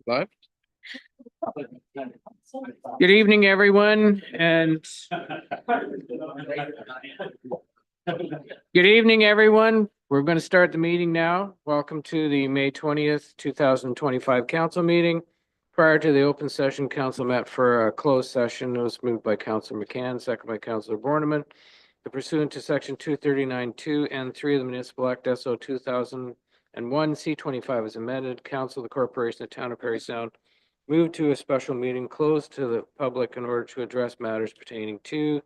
Live. Good evening, everyone, and good evening, everyone. We're going to start the meeting now. Welcome to the May 20th, 2025 council meeting. Prior to the open session, council met for a closed session. It was moved by Councillor McCann, second by Councillor Borneman. Pursuant to section 239(2) and 3 of the Municipal Act SO 2001 C25 is amended, Council of the Corporation of the Town of Parry Sound moved to a special meeting closed to the public in order to address matters pertaining to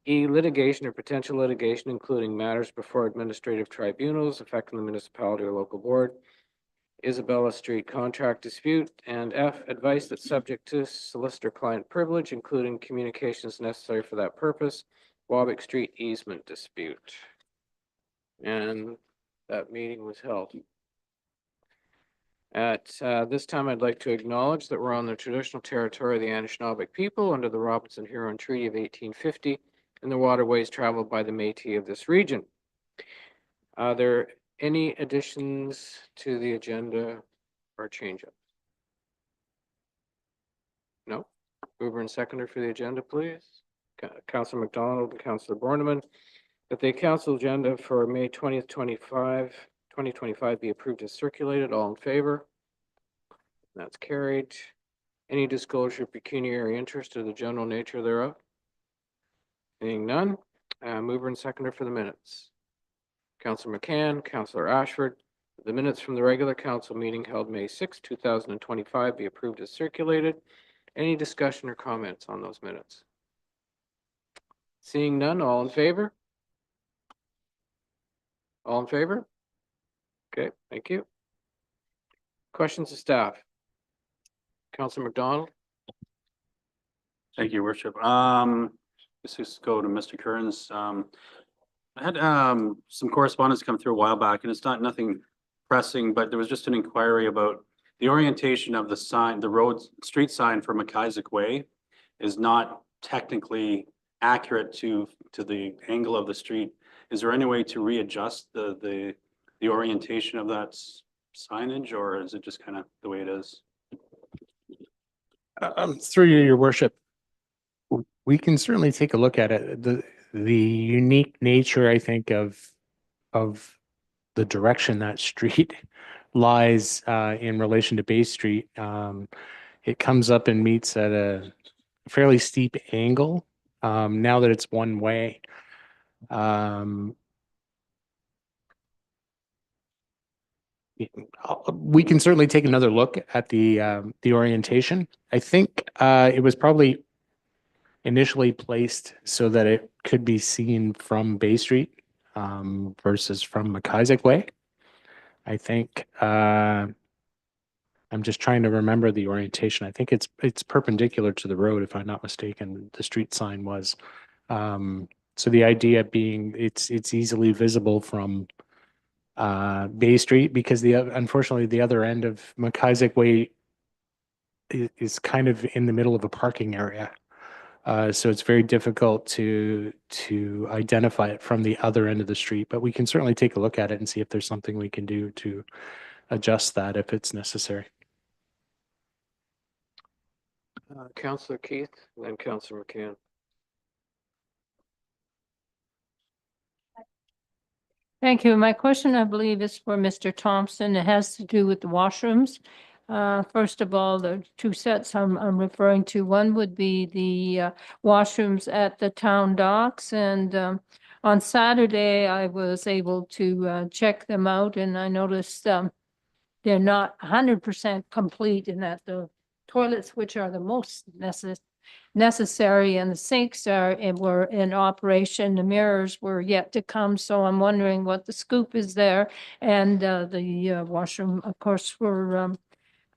litigation or potential litigation, including matters before administrative tribunals affecting the municipality or local board, Isabella Street contract dispute, and F, advice that's subject to solicitor-client privilege, including communications necessary for that purpose, Wabick Street easement dispute. And that meeting was held. At this time, I'd like to acknowledge that we're on the traditional territory of the Anishinaabe people under the Robinson-Huron Treaty of 1850 and the waterways traveled by the Métis of this region. Are there any additions to the agenda or change-ups? No? Mover and seconder for the agenda, please. Councillor McDonald and Councillor Borneman, that the council agenda for May 20th, 2025 be approved as circulated. All in favor? That's carried. Any disclosure of pecuniary interest or the general nature thereof? Seeing none. Mover and seconder for the minutes. Councillor McCann, Councillor Ashford, the minutes from the regular council meeting held May 6, 2025 be approved as circulated. Any discussion or comments on those minutes? Seeing none, all in favor? All in favor? Okay, thank you. Questions of staff? Councillor McDonald. Thank you, Worship. Let's just go to Mr. Kearns. I had some correspondence come through a while back, and it's nothing pressing, but there was just an inquiry about the orientation of the sign, the road street sign for McIsaac Way is not technically accurate to the angle of the street. Is there any way to readjust the orientation of that signage, or is it just kind of the way it is? Through you, your worship, we can certainly take a look at it. The unique nature, I think, of the direction that street lies in relation to Bay Street. It comes up and meets at a fairly steep angle. Now that it's one way, we can certainly take another look at the orientation. I think it was probably initially placed so that it could be seen from Bay Street versus from McIsaac Way. I think I'm just trying to remember the orientation. I think it's perpendicular to the road, if I'm not mistaken. The street sign was. So the idea being it's easily visible from Bay Street, because unfortunately the other end of McIsaac Way is kind of in the middle of a parking area. So it's very difficult to identify it from the other end of the street, but we can certainly take a look at it and see if there's something we can do to adjust that if it's necessary. Councillor Keith, and then Councillor McCann. Thank you. My question, I believe, is for Mr. Thompson. It has to do with the washrooms. First of all, the two sets I'm referring to, one would be the washrooms at the town docks. And on Saturday, I was able to check them out, and I noticed they're not 100% complete in that the toilets, which are the most necessary, and the sinks were in operation. The mirrors were yet to come, so I'm wondering what the scoop is there. And the washroom, of course, were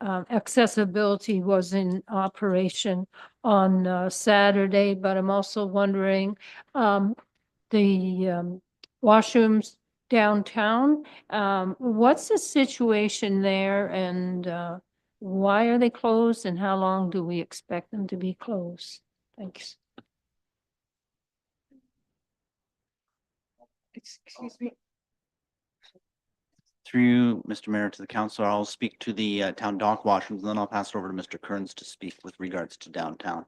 accessibility was in operation on Saturday, but I'm also wondering the washrooms downtown, what's the situation there, and why are they closed, and how long do we expect them to be closed? Thanks. Excuse me. Through you, Mr. Mayor, to the council, I'll speak to the town dock washrooms, and then I'll pass it over to Mr. Kearns to speak with regards to downtown.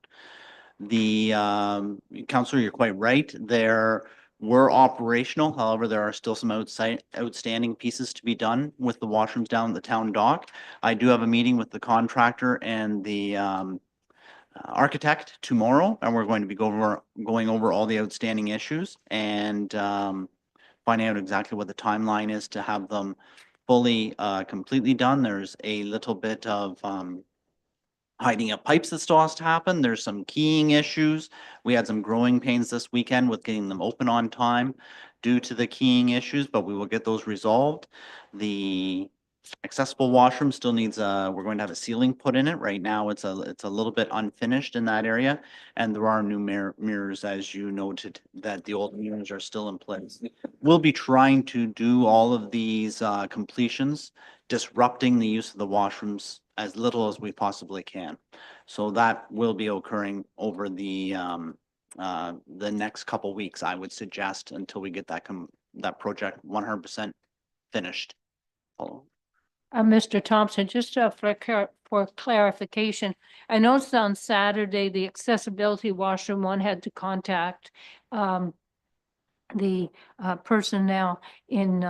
The councilor, you're quite right. There were operational, however, there are still some outstanding pieces to be done with the washrooms down at the town dock. I do have a meeting with the contractor and the architect tomorrow, and we're going to be going over all the outstanding issues and finding out exactly what the timeline is to have them fully completely done. There's a little bit of hiding up pipes that still has to happen. There's some keying issues. We had some growing pains this weekend with getting them open on time due to the keying issues, but we will get those resolved. The accessible washroom still needs we're going to have a ceiling put in it. Right now, it's a little bit unfinished in that area, and there are new mirrors, as you noted, that the old mirrors are still in place. We'll be trying to do all of these completions, disrupting the use of the washrooms as little as we possibly can. So that will be occurring over the next couple weeks, I would suggest, until we get that project 100% finished. Mr. Thompson, just for clarification, I noticed on Saturday, the accessibility washroom one had to contact the personnel in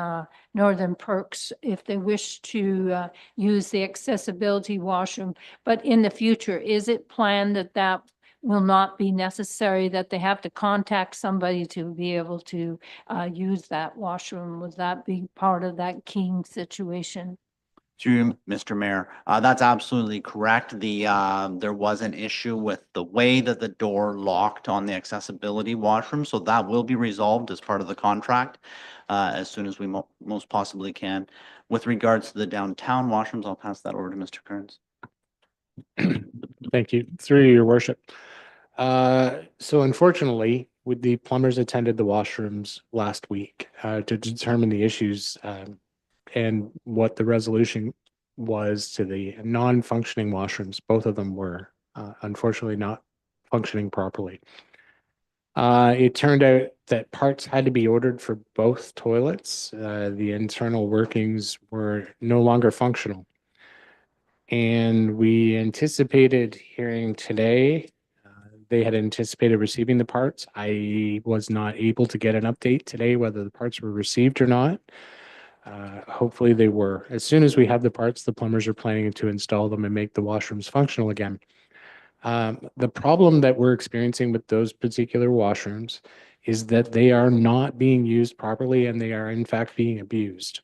Northern Perks if they wish to use the accessibility washroom. But in the future, is it planned that that will not be necessary, that they have to contact somebody to be able to use that washroom? Would that be part of that keying situation? Through you, Mr. Mayor, that's absolutely correct. There was an issue with the way that the door locked on the accessibility washroom, so that will be resolved as part of the contract as soon as we most possibly can. With regards to the downtown washrooms, I'll pass that over to Mr. Kearns. Thank you. Through your worship. So unfortunately, with the plumbers attended the washrooms last week to determine the issues and what the resolution was to the non-functioning washrooms. Both of them were unfortunately not functioning properly. It turned out that parts had to be ordered for both toilets. The internal workings were no longer functional. And we anticipated hearing today. They had anticipated receiving the parts. I was not able to get an update today whether the parts were received or not. Hopefully they were. As soon as we have the parts, the plumbers are planning to install them and make the washrooms functional again. The problem that we're experiencing with those particular washrooms is that they are not being used properly and they are in fact being abused.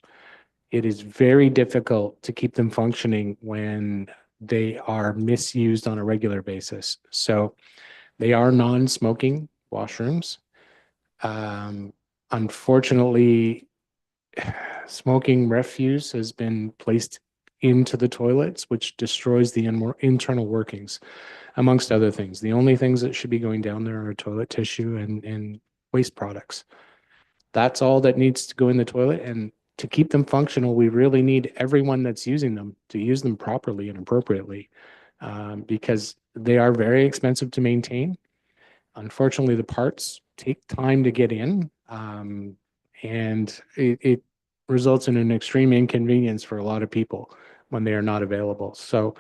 It is very difficult to keep them functioning when they are misused on a regular basis. So they are non-smoking washrooms. Unfortunately, smoking refuse has been placed into the toilets, which destroys the internal workings, amongst other things. The only things that should be going down there are toilet tissue and waste products. That's all that needs to go in the toilet. And to keep them functional, we really need everyone that's using them to use them properly and appropriately because they are very expensive to maintain. Unfortunately, the parts take time to get in and it results in an extreme inconvenience for a lot of people when they are not available. So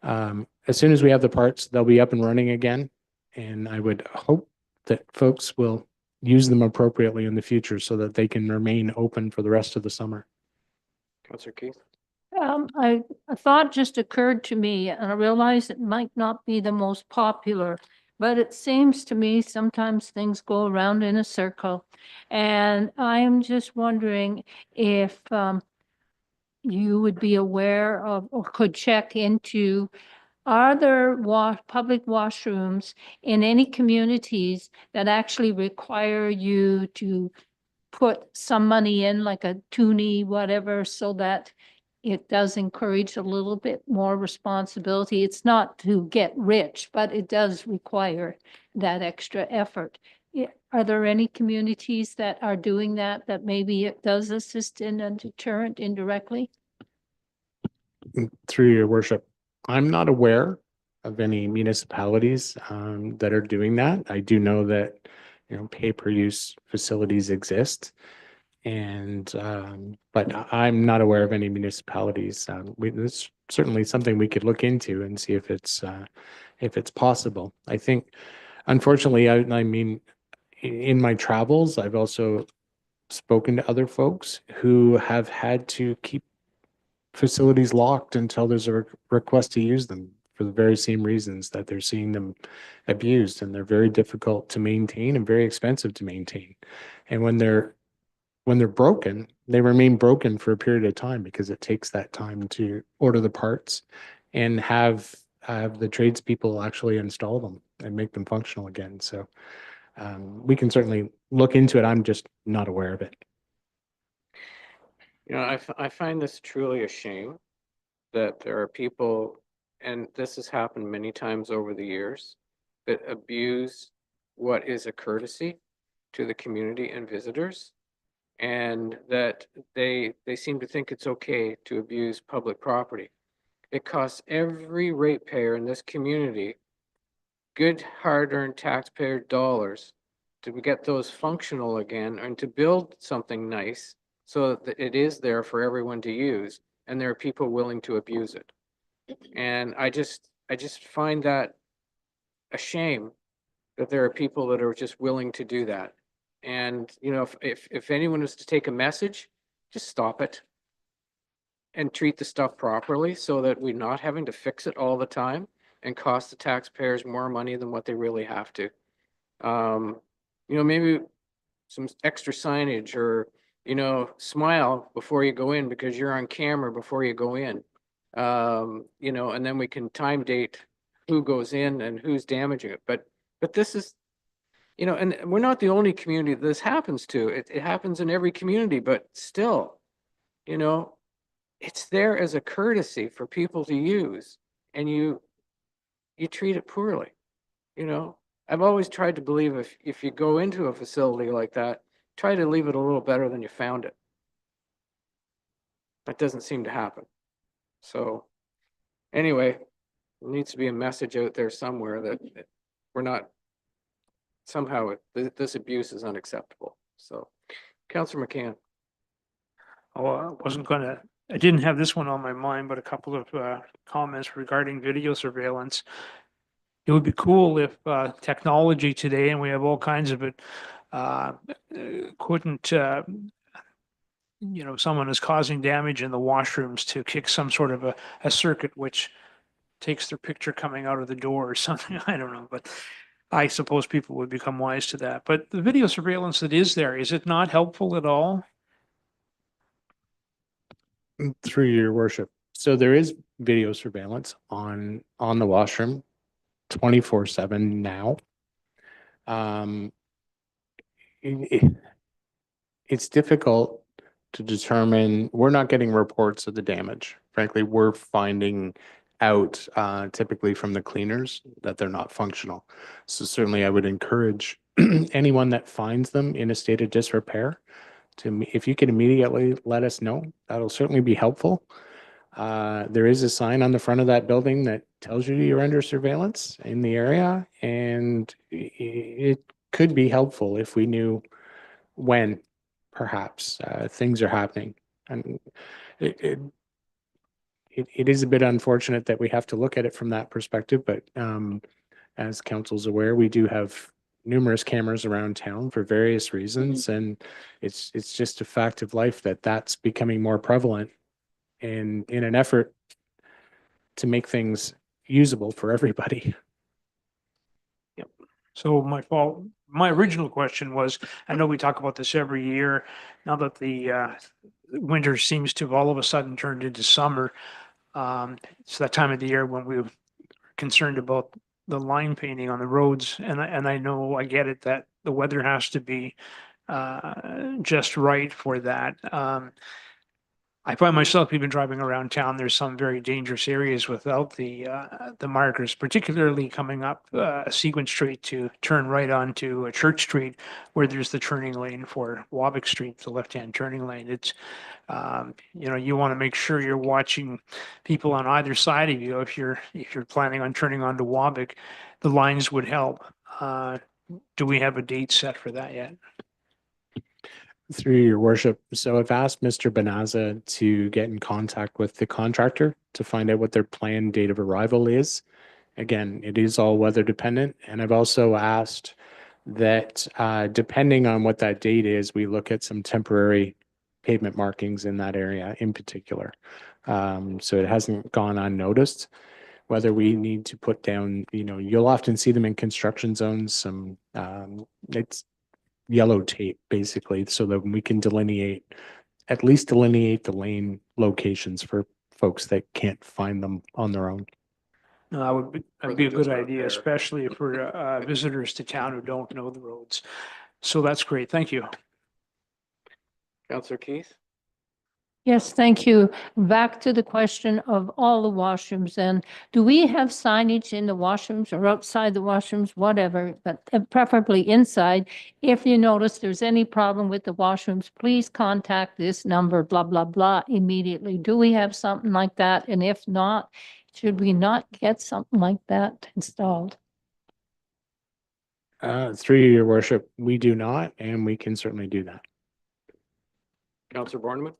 as soon as we have the parts, they'll be up and running again. And I would hope that folks will use them appropriately in the future so that they can remain open for the rest of the summer. Councillor Keith? A thought just occurred to me, and I realize it might not be the most popular, but it seems to me sometimes things go around in a circle. And I'm just wondering if you would be aware of or could check into, are there public washrooms in any communities that actually require you to put some money in, like a toonie, whatever, so that it does encourage a little bit more responsibility? It's not to get rich, but it does require that extra effort. Are there any communities that are doing that, that maybe it does assist in a deterrent indirectly? Through your worship, I'm not aware of any municipalities that are doing that. I do know that pay-per-use facilities exist. And, but I'm not aware of any municipalities. It's certainly something we could look into and see if it's possible. I think, unfortunately, I mean, in my travels, I've also spoken to other folks who have had to keep facilities locked until there's a request to use them for the very same reasons that they're seeing them abused, and they're very difficult to maintain and very expensive to maintain. And when they're broken, they remain broken for a period of time because it takes that time to order the parts and have the tradespeople actually install them and make them functional again. So we can certainly look into it. I'm just not aware of it. You know, I find this truly a shame that there are people, and this has happened many times over the years, that abuse what is a courtesy to the community and visitors, and that they seem to think it's okay to abuse public property. It costs every ratepayer in this community good hard-earned taxpayer dollars to get those functional again and to build something nice so that it is there for everyone to use, and there are people willing to abuse it. And I just find that a shame that there are people that are just willing to do that. And, you know, if anyone was to take a message, just stop it and treat the stuff properly so that we're not having to fix it all the time and cost the taxpayers more money than what they really have to. You know, maybe some extra signage, or, you know, smile before you go in because you're on camera before you go in. You know, and then we can time date who goes in and who's damaging it. But this is, you know, and we're not the only community this happens to. It happens in every community, but still, you know, it's there as a courtesy for people to use, and you treat it poorly, you know. I've always tried to believe if you go into a facility like that, try to leave it a little better than you found it. That doesn't seem to happen. So anyway, there needs to be a message out there somewhere that we're not, somehow this abuse is unacceptable. So, Councillor McCann. Oh, I didn't have this one on my mind, but a couple of comments regarding video surveillance. It would be cool if technology today, and we have all kinds of it, couldn't, someone is causing damage in the washrooms to kick some sort of a circuit which takes their picture coming out of the door or something. I don't know, but I suppose people would become wise to that. But the video surveillance that is there, is it not helpful at all? Through your worship. So there is video surveillance on the washroom 24/7 now. It's difficult to determine. We're not getting reports of the damage. Frankly, we're finding out typically from the cleaners that they're not functional. So certainly I would encourage anyone that finds them in a state of disrepair to, if you could immediately let us know, that'll certainly be helpful. There is a sign on the front of that building that tells you you're under surveillance in the area, and it could be helpful if we knew when perhaps things are happening. And it is a bit unfortunate that we have to look at it from that perspective, but as council's aware, we do have numerous cameras around town for various reasons, and it's just a fact of life that that's becoming more prevalent in an effort to make things usable for everybody. So my original question was, I know we talk about this every year, now that the winter seems to have all of a sudden turned into summer. It's that time of the year when we're concerned about the line painting on the roads, and I know, I get it, that the weather has to be just right for that. I find myself even driving around town, there's some very dangerous areas without the markers, particularly coming up Sequent Street to turn right onto Church Street, where there's the turning lane for Wabick Street, the left-hand turning lane. It's, you want to make sure you're watching people on either side of you. If you're planning on turning onto Wabick, the lines would help. Do we have a date set for that yet? Through your worship, so I've asked Mr. Benaza to get in contact with the contractor to find out what their planned date of arrival is. Again, it is all weather dependent, and I've also asked that depending on what that date is, we look at some temporary pavement markings in that area in particular. So it hasn't gone unnoticed. Whether we need to put down, you'll often see them in construction zones, it's yellow tape basically, so that we can at least delineate the lane locations for folks that can't find them on their own. No, that'd be a good idea, especially for visitors to town who don't know the roads. So that's great. Thank you. Counselor Keith? Yes, thank you. Back to the question of all the washrooms then. Do we have signage in the washrooms or outside the washrooms, whatever, but preferably inside? If you notice there's any problem with the washrooms, please contact this number, blah, blah, blah, immediately. Do we have something like that? And if not, should we not get something like that installed? Through your worship, we do not, and we can certainly do that. Counselor Borneman?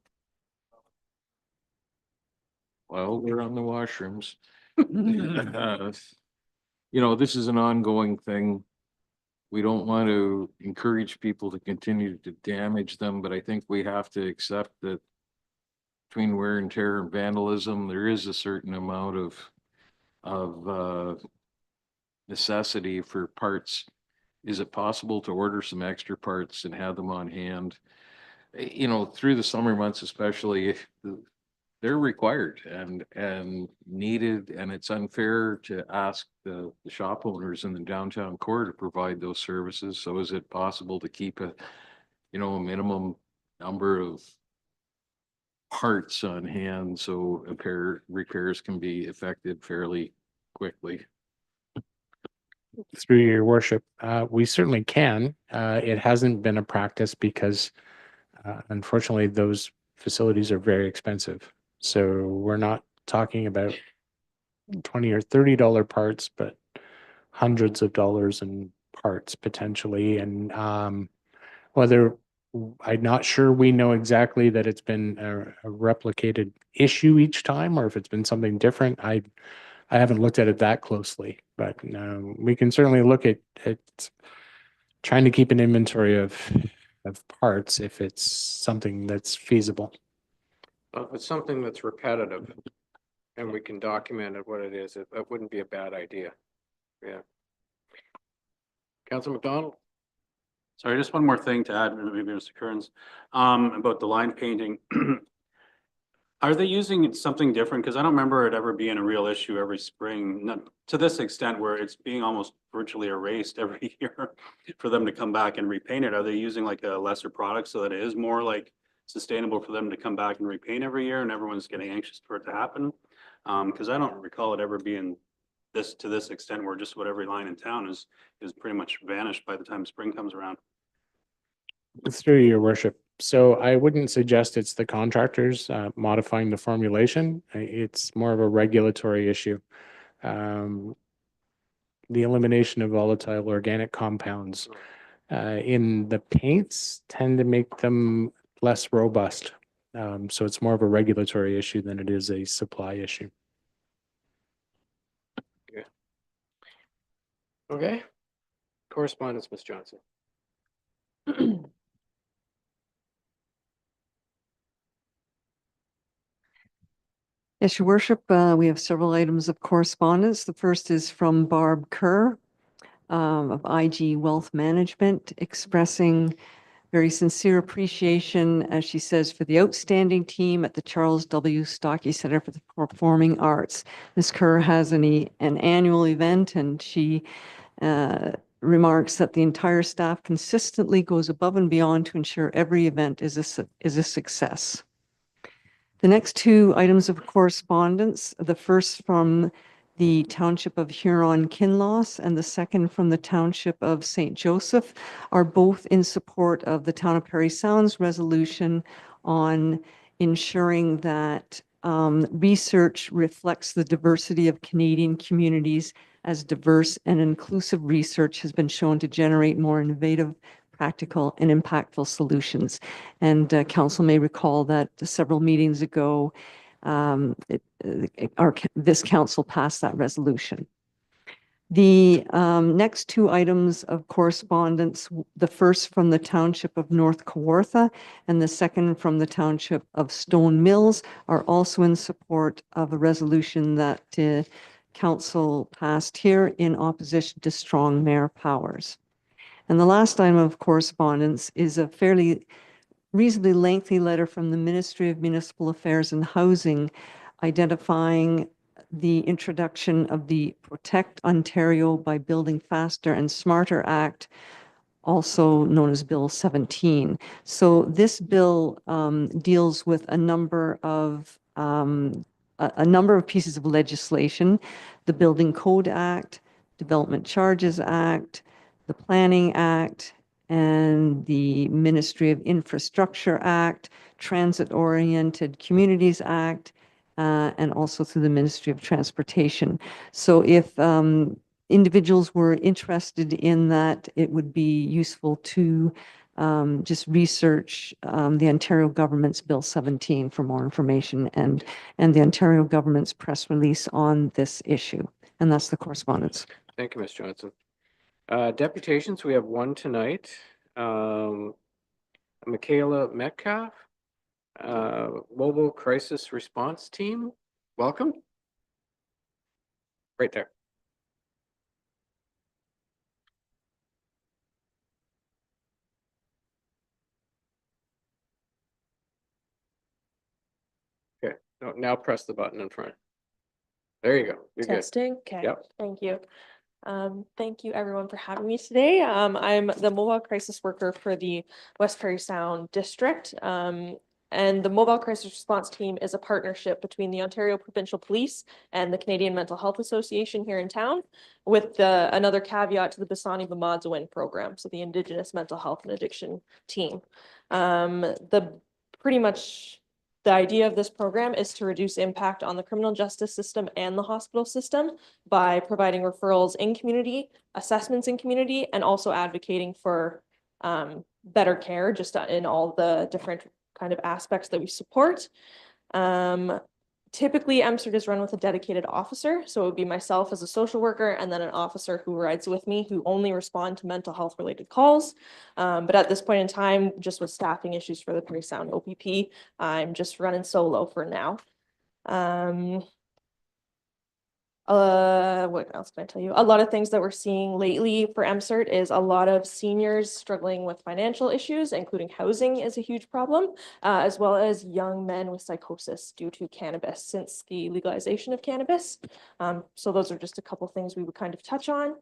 Well, we're on the washrooms. This is an ongoing thing. We don't want to encourage people to continue to damage them, but I think we have to accept that between wear and tear and vandalism, there is a certain amount of necessity for parts. Is it possible to order some extra parts and have them on hand? Through the summer months, especially, they're required and needed, and it's unfair to ask the shop owners in the downtown core to provide those services. So is it possible to keep a minimum number of parts on hand so repairs can be effected fairly quickly? Through your worship, we certainly can. It hasn't been a practice because unfortunately those facilities are very expensive. So we're not talking about $20 or $30 parts, but hundreds of dollars in parts potentially. And whether I'm not sure we know exactly that it's been a replicated issue each time, or if it's been something different. I haven't looked at it that closely, but we can certainly look at trying to keep an inventory of parts if it's something that's feasible. If it's something that's repetitive and we can document it, what it is, that wouldn't be a bad idea. Yeah. Councilor McDonald? Sorry, just one more thing to add, maybe Mr. Kearns, about the line painting. Are they using something different? Because I don't remember it ever being a real issue every spring, not to this extent where it's being almost virtually erased every year for them to come back and repaint it. Are they using like a lesser product so that it is more like sustainable for them to come back and repaint every year and everyone's getting anxious for it to happen? Because I don't recall it ever being to this extent where just about every line in town is pretty much vanished by the time spring comes around. Through your worship. So I wouldn't suggest it's the contractors modifying the formulation. It's more of a regulatory issue. The elimination of volatile organic compounds in the paints tend to make them less robust. So it's more of a regulatory issue than it is a supply issue. Okay. Correspondence, Ms. Johnson. Yes, Your Worship, we have several items of correspondence. The first is from Barb Kerr of IG Wealth Management, expressing very sincere appreciation, as she says, for the outstanding team at the Charles W. Stockey Center for the Performing Arts. Ms. Kerr has an annual event, and she remarks that the entire staff consistently goes above and beyond to ensure every event is a success. The next two items of correspondence, the first from the Township of Huron-Kinloss and the second from the Township of St. Joseph, are both in support of the Town of Parry Sound's resolution on ensuring that research reflects the diversity of Canadian communities, as diverse and inclusive research has been shown to generate more innovative practical and impactful solutions. And council may recall that several meetings ago, this council passed that resolution. The next two items of correspondence, the first from the Township of North Kawartha and the second from the Township of Stone Mills, are also in support of a resolution that council passed here in opposition to strong mayor powers. And the last item of correspondence is a fairly reasonably lengthy letter from the Ministry of Municipal Affairs and Housing identifying the introduction of the Protect Ontario by Building Faster and Smarter Act, also known as Bill 17. So this bill deals with a number of pieces of legislation: the Building Code Act, Development Charges Act, the Planning Act, and the Ministry of Infrastructure Act, Transit-Oriented Communities Act, and also through the Ministry of Transportation. So if individuals were interested in that, it would be useful to just research the Ontario government's Bill 17 for more information, and the Ontario government's press release on this issue. And that's the correspondence. Thank you, Ms. Johnson. Deputations, we have one tonight. Michaela Metcalf, Mobile Crisis Response Team. Welcome. Right there. Okay, now press the button in front. There you go. You're good. Testing. Okay. Yep. Thank you. Thank you everyone for having me today. I'm the mobile crisis worker for the West Parry Sound District. And the Mobile Crisis Response Team is a partnership between the Ontario Provincial Police and the Canadian Mental Health Association here in town, with another caveat to the Basani Bamadzawin program, so the Indigenous Mental Health and Addiction Team. Pretty much the idea of this program is to reduce impact on the criminal justice system and the hospital system by providing referrals in community, assessments in community, and also advocating for better care just in all the different kind of aspects that we support. Typically, MCERT is run with a dedicated officer. So it would be myself as a social worker and then an officer who rides with me who only respond to mental health related calls. But at this point in time, just with staffing issues for the Parry Sound OPP, I'm just running solo for now. What else can I tell you? A lot of things that we're seeing lately for MCERT is a lot of seniors struggling with financial issues, including housing is a huge problem, as well as young men with psychosis due to cannabis since the legalization of cannabis. So those are just a couple things we would kind of touch on.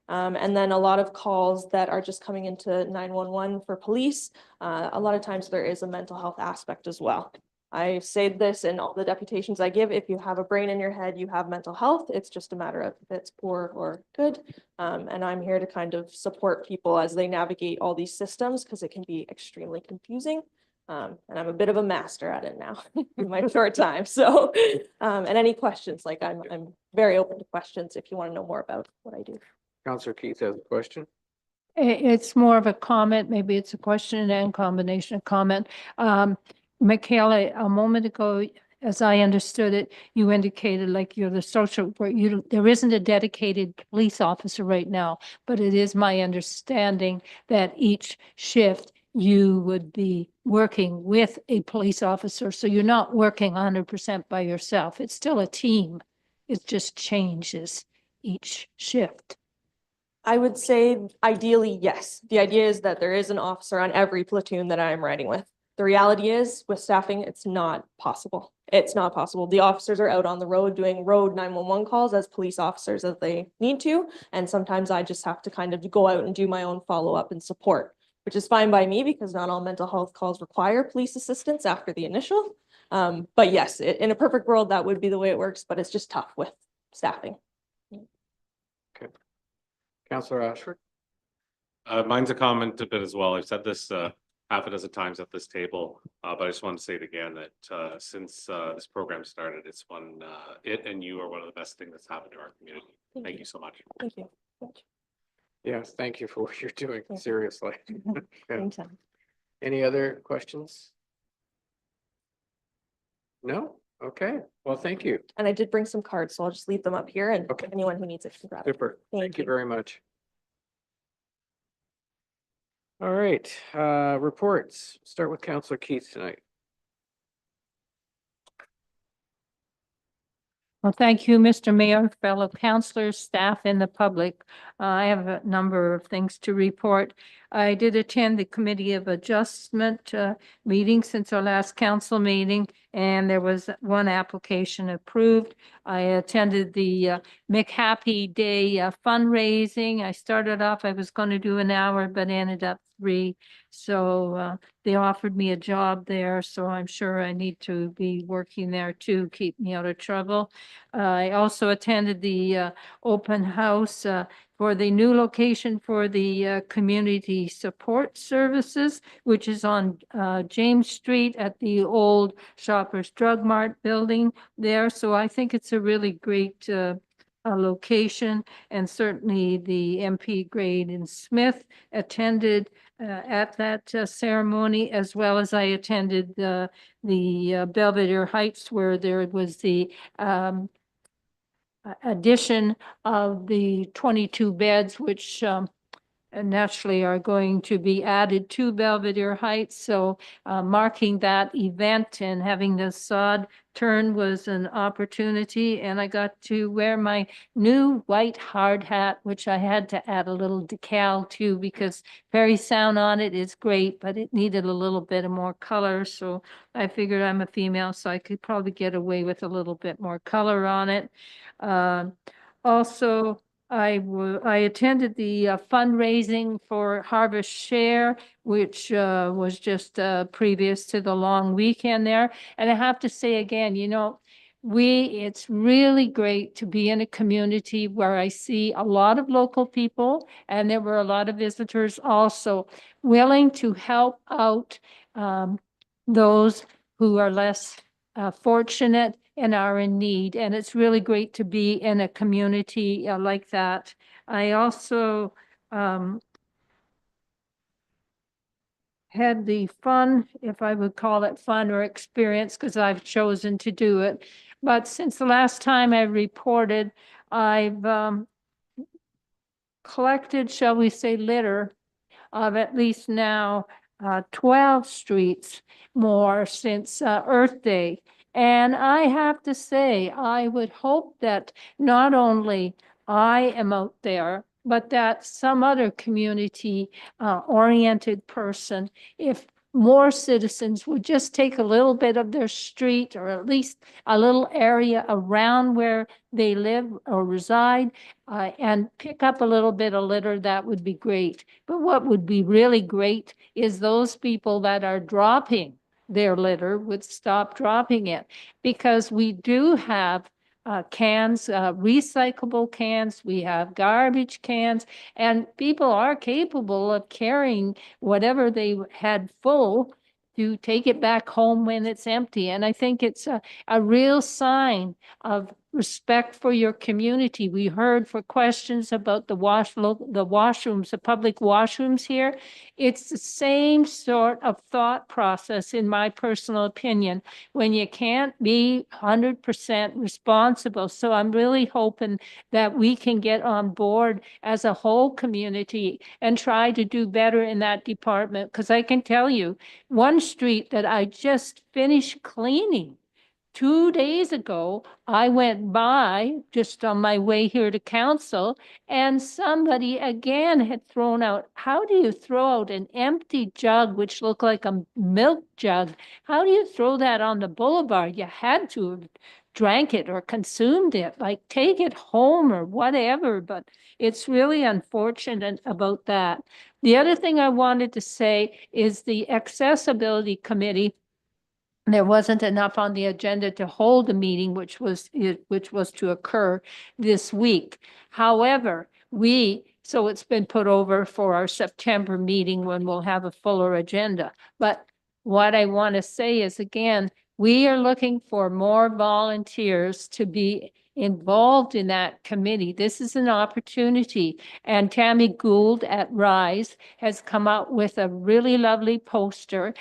And then a lot of calls that are just coming into 911 for police. A lot of times there is a mental health aspect as well. I say this in all the deputations I give: if you have a brain in your head, you have mental health. It's just a matter of if it's poor or good. And I'm here to kind of support people as they navigate all these systems, because it can be extremely confusing. And I'm a bit of a master at it now in my short time. So, and any questions, like I'm very open to questions if you want to know more about what I do. Councillor Keith has a question. It's more of a comment, maybe it's a question and combination of comment. Michaela, a moment ago, as I understood it, you indicated like you're the social, where there isn't a dedicated police officer right now, but it is my understanding that each shift you would be working with a police officer. So you're not working 100% by yourself. It's still a team. It just changes each shift. I would say ideally, yes. The idea is that there is an officer on every platoon that I'm riding with. The reality is, with staffing, it's not possible. It's not possible. The officers are out on the road doing road 911 calls as police officers as they need to. And sometimes I just have to kind of go out and do my own follow-up and support, which is fine by me because not all mental health calls require police assistance after the initial. But yes, in a perfect world, that would be the way it works, but it's just tough with staffing. Okay. Councillor Ashford. Mine's a comment a bit as well. I've said this half a dozen times at this table, but I just want to say it again that since this program started, it's one, it and you are one of the best things that's happened to our community. Thank you so much. Thank you. Yes, thank you for what you're doing, Yeah. seriously. Yeah. Anytime. Any other questions? No? Okay, well, thank you. And I did bring some cards, so I'll just leave them up here and Okay. anyone who needs it can grab it. Super. Thank Thank you you. very much. All right, reports. Start with Councillor Keith tonight. Well, thank you, Mr. Mayor, fellow councilors, staff, and the public. I have a number of things to report. I did attend the Committee of Adjustment meeting since our last council meeting, and there was one application approved. I attended the McHappy Day fundraising. I started off, I was going to do an hour, but ended up 3. So they offered me a job there, so I'm sure I need to be working there to keep me out of trouble. I also attended the open house for the new location for the community support services, which is on James Street at the old Shoppers Drug Mart building there. So I think it's a really great location, and certainly the MP Graydon Smith attended at that ceremony, as well as I attended the Belvedere Heights, where there was the addition of the 22 beds, which naturally are going to be added to Belvedere Heights. So marking that event and having the sod turn was an opportunity. And I got to wear my new white hard hat, which I had to add a little decal to because Parry Sound on it is great, but it needed a little bit of more color. So I figured I'm a female, so I could probably get away with a little bit more color on it. Also, I attended the fundraising for Harvest Share, which was just previous to the long weekend there. And I have to say again, you know, it's really great to be in a community where I see a lot of local people, and there were a lot of visitors also willing to help out those who are less fortunate and are in need. And it's really great to be in a community like that. I also had the fun, if I would call it fun or experience, because I've chosen to do it. But since the last time I reported, I've collected, shall we say, litter of at least now 12 streets more since Earth Day. And I have to say, I would hope that not only I am out there, but that some other community oriented person, if more citizens would just take a little bit of their street or at least a little area around where they live or reside and pick up a little bit of litter, that would be great. But what would be really great is those people that are dropping their litter would stop dropping it, because we do have cans, recyclable cans, we have garbage cans, and people are capable of carrying whatever they had full to take it back home when it's empty. And I think it's a real sign of respect for your community. We heard for questions about the washrooms, the public washrooms here. It's the same sort of thought process, in my personal opinion, when you can't be 100% responsible. So I'm really hoping that we can get on board as a whole community and try to do better in that department. Because I can tell you, one street that I just finished cleaning 2 days ago, I went by just on my way here to council, and somebody again had thrown out, how do you throw out an empty jug, which looked like a milk jug? How do you throw that on the boulevard? You had to have drank it or consumed it, like take it home or whatever, but it's really unfortunate about that. The other thing I wanted to say is the accessibility committee. There wasn't enough on the agenda to hold a meeting, which was to occur this week. However, so it's been put over for our September meeting when we'll have a fuller agenda. But what I want to say is, again, we are looking for more volunteers to be involved in that committee. This is an opportunity. And Tammy Gould at Rise has come up with a really lovely poster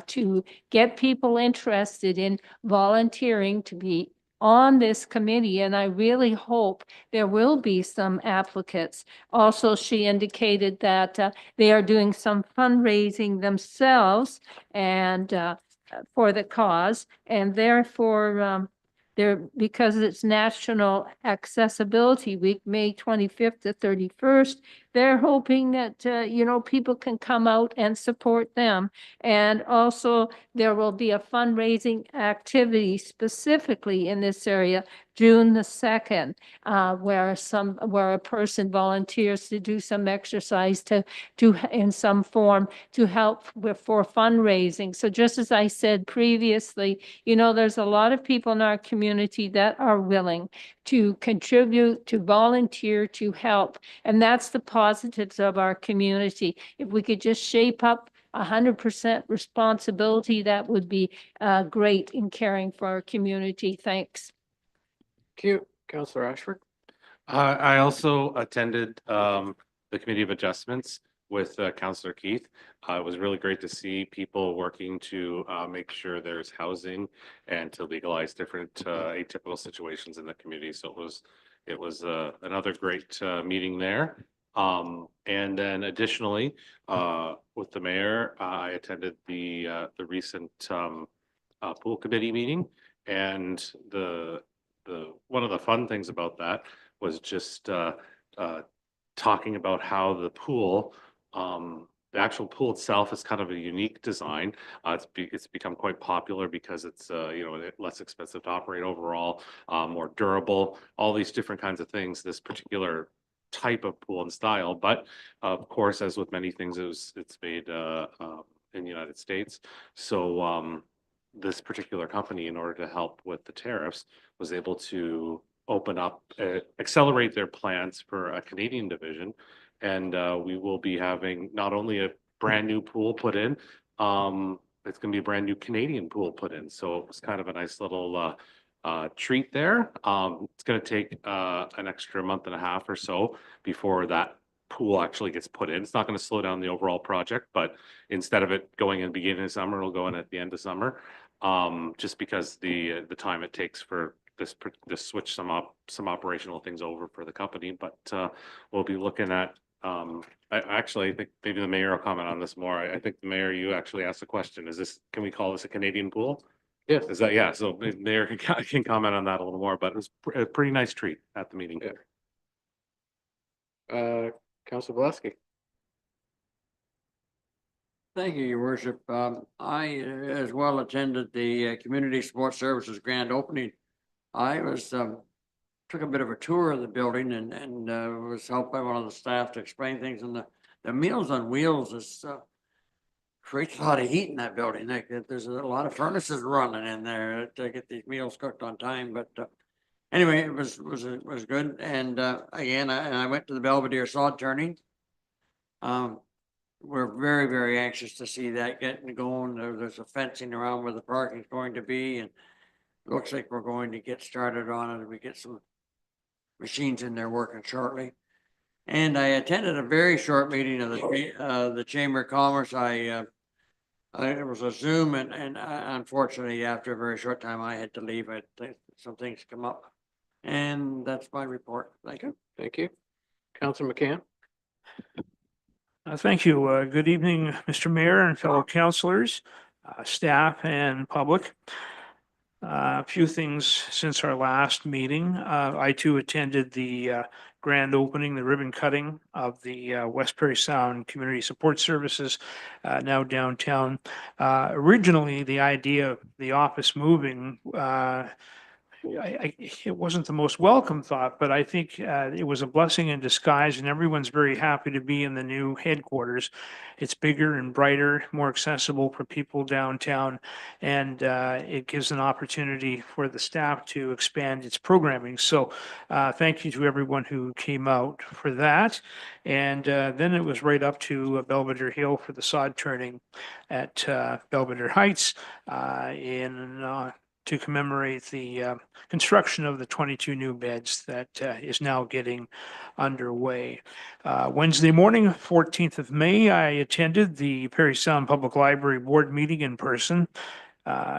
to get people interested in volunteering to be on this committee, and I really hope there will be some applicants. Also, she indicated that they are doing some fundraising themselves and for the cause, and therefore because it's National Accessibility Week, May 25th to 31st, they're hoping that, people can come out and support them. And also, there will be a fundraising activity specifically in this area, June the 2nd, where a person volunteers to do some exercise in some form to help for fundraising. So just as I said previously, there's a lot of people in our community that are willing to contribute, to volunteer, to help. And that's the positives of our community. If we could just shape up 100% responsibility, that would be great in caring for our community. Thanks. Thank you. Councillor Ashford. I also attended the Committee of Adjustments with Councillor Keith. It was really great to see people working to make sure there's housing and to legalize different atypical situations in the community. So it was another great meeting there. And then additionally, with the mayor, I attended the recent pool committee meeting, and one of the fun things about that was just talking about how the pool, the actual pool itself is kind of a unique design. It's become quite popular because it's less expensive to operate overall, more durable, all these different kinds of things. This particular type of pool and style, but of course, as with many things, it's made in the United States. So this particular company, in order to help with the tariffs, was able to open up, accelerate their plans for a Canadian division. And we will be having not only a brand new pool put in, it's going to be a brand new Canadian pool put in. So it was kind of a nice little treat there. It's going to take an extra month and a half or so before that pool actually gets put in. It's not going to slow down the overall project, but instead of it going in the beginning of summer, it'll go in at the end of summer. Just because the time it takes for this switch some operational things over for the company. But we'll be looking at I think maybe the mayor will comment on this more. I think the mayor, you actually asked the question, can we call this a Canadian pool? Yes. Is that, yeah, so the mayor can comment on that a little more, but it was a pretty nice treat at the meeting. Yeah. Councillor Valesky. Thank you, Your Worship. I as well attended the Community Support Services grand opening. I took a bit of a tour of the building and was helped by one of the staff to explain things. And the Meals on Wheels creates a lot of heat in that building. There's a lot of furnaces running in there to get these meals cooked on time. But anyway, it was good. And again, I went to the Belvedere sod turning. We're very, very anxious to see that getting going. There's a fencing around where the parking is going to be, and it looks like we're going to get started on it. We get some machines in there working shortly. And I attended a very short meeting of the Chamber of Commerce. It was a Zoom, and unfortunately, after a very short time, I had to leave. Some things come up, and that's my report. Thank you. Thank you. Councillor McCann. Thank you. Good evening, Mr. Mayor and fellow councillors, staff and public. A few things since our last meeting. I too attended the grand opening, the ribbon cutting of the West Parry Sound Community Support Services, now downtown. Originally, the idea of the office moving, it wasn't the most welcome thought, but I think it was a blessing in disguise, and everyone's very happy to be in the new headquarters. It's bigger and brighter, more accessible for people downtown, and it gives an opportunity for the staff to expand its programming. So thank you to everyone who came out for that. And then it was right up to Belvedere Hill for the sod turning at Belvedere Heights in to commemorate the construction of the 22 new beds that is now getting underway. Wednesday morning, 14th of May, I attended the Parry Sound Public Library Board meeting in person.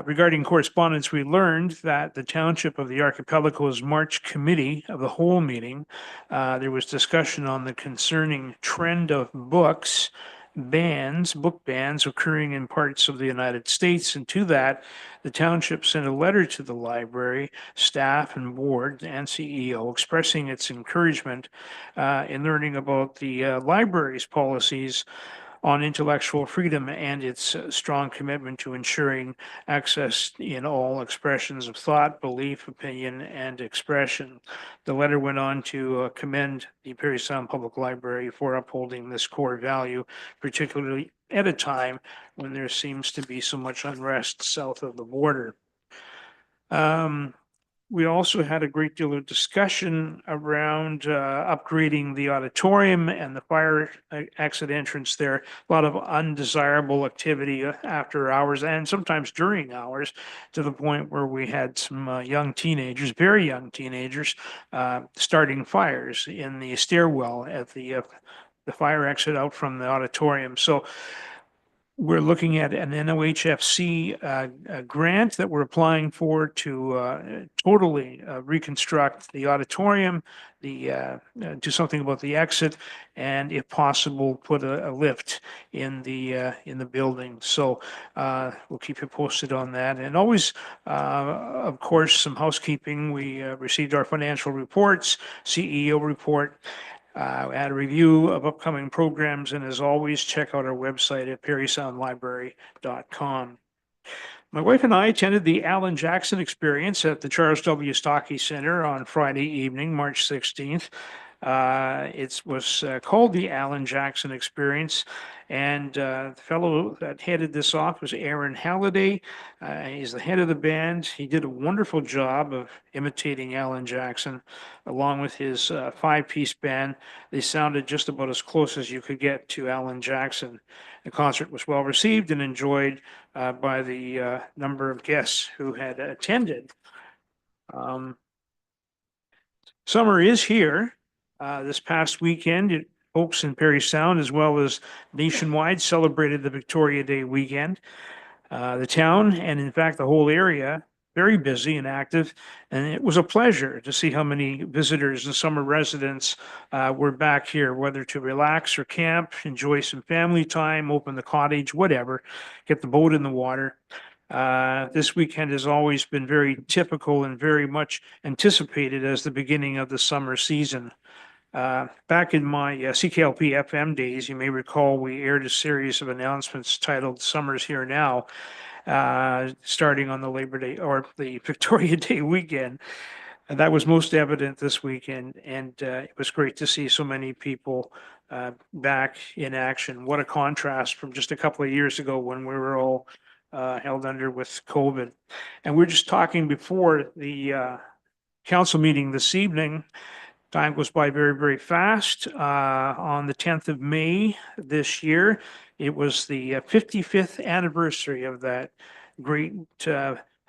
Regarding correspondence, we learned that the Township of the Archipelago's March Committee of the whole meeting, there was discussion on the concerning trend of book bans occurring in parts of the United States. And to that, the township sent a letter to the library staff and board and CEO expressing its encouragement in learning about the library's policies on intellectual freedom and its strong commitment to ensuring access in all expressions of thought, belief, opinion, and expression. The letter went on to commend the Parry Sound Public Library for upholding this core value, particularly at a time when there seems to be so much unrest south of the border. We also had a great deal of discussion around upgrading the auditorium and the fire exit entrance there. A lot of undesirable activity after hours and sometimes during hours, to the point where we had some young teenagers, very young teenagers, starting fires in the stairwell at the fire exit out from the auditorium. So we're looking at an NOHFC grant that we're applying for to totally reconstruct the auditorium, do something about the exit, and if possible, put a lift in the building. So we'll keep you posted on that. And always, of course, some housekeeping. We received our financial reports, CEO report. Add a review of upcoming programs, and as always, check out our website at parrysoundlibrary.com. My wife and I attended the Alan Jackson Experience at the Charles W. Stockey Center on Friday evening, March 16th. It was called the Alan Jackson Experience, and the fellow that headed this off was Aaron Halliday. He's the head of the band. He did a wonderful job of imitating Alan Jackson, along with his five-piece band. They sounded just about as close as you could get to Alan Jackson. The concert was well received and enjoyed by the number of guests who had attended. Summer is here. This past weekend, folks in Parry Sound, as well as nationwide, celebrated the Victoria Day weekend. The town, and in fact, the whole area, very busy and active, and it was a pleasure to see how many visitors and summer residents were back here, whether to relax or camp, enjoy some family time, open the cottage, whatever, get the boat in the water. This weekend has always been very typical and very much anticipated as the beginning of the summer season. Back in my CKLP FM days, you may recall we aired a series of announcements titled Summer's Here Now, starting on the Labor Day or the Victoria Day weekend. And that was most evident this weekend, and it was great to see so many people back in action. What a contrast from just a couple of years ago when we were all held under with COVID. And we were just talking before the council meeting this evening. Time goes by very, very fast. On the 10th of May this year, it was the 55th anniversary of that great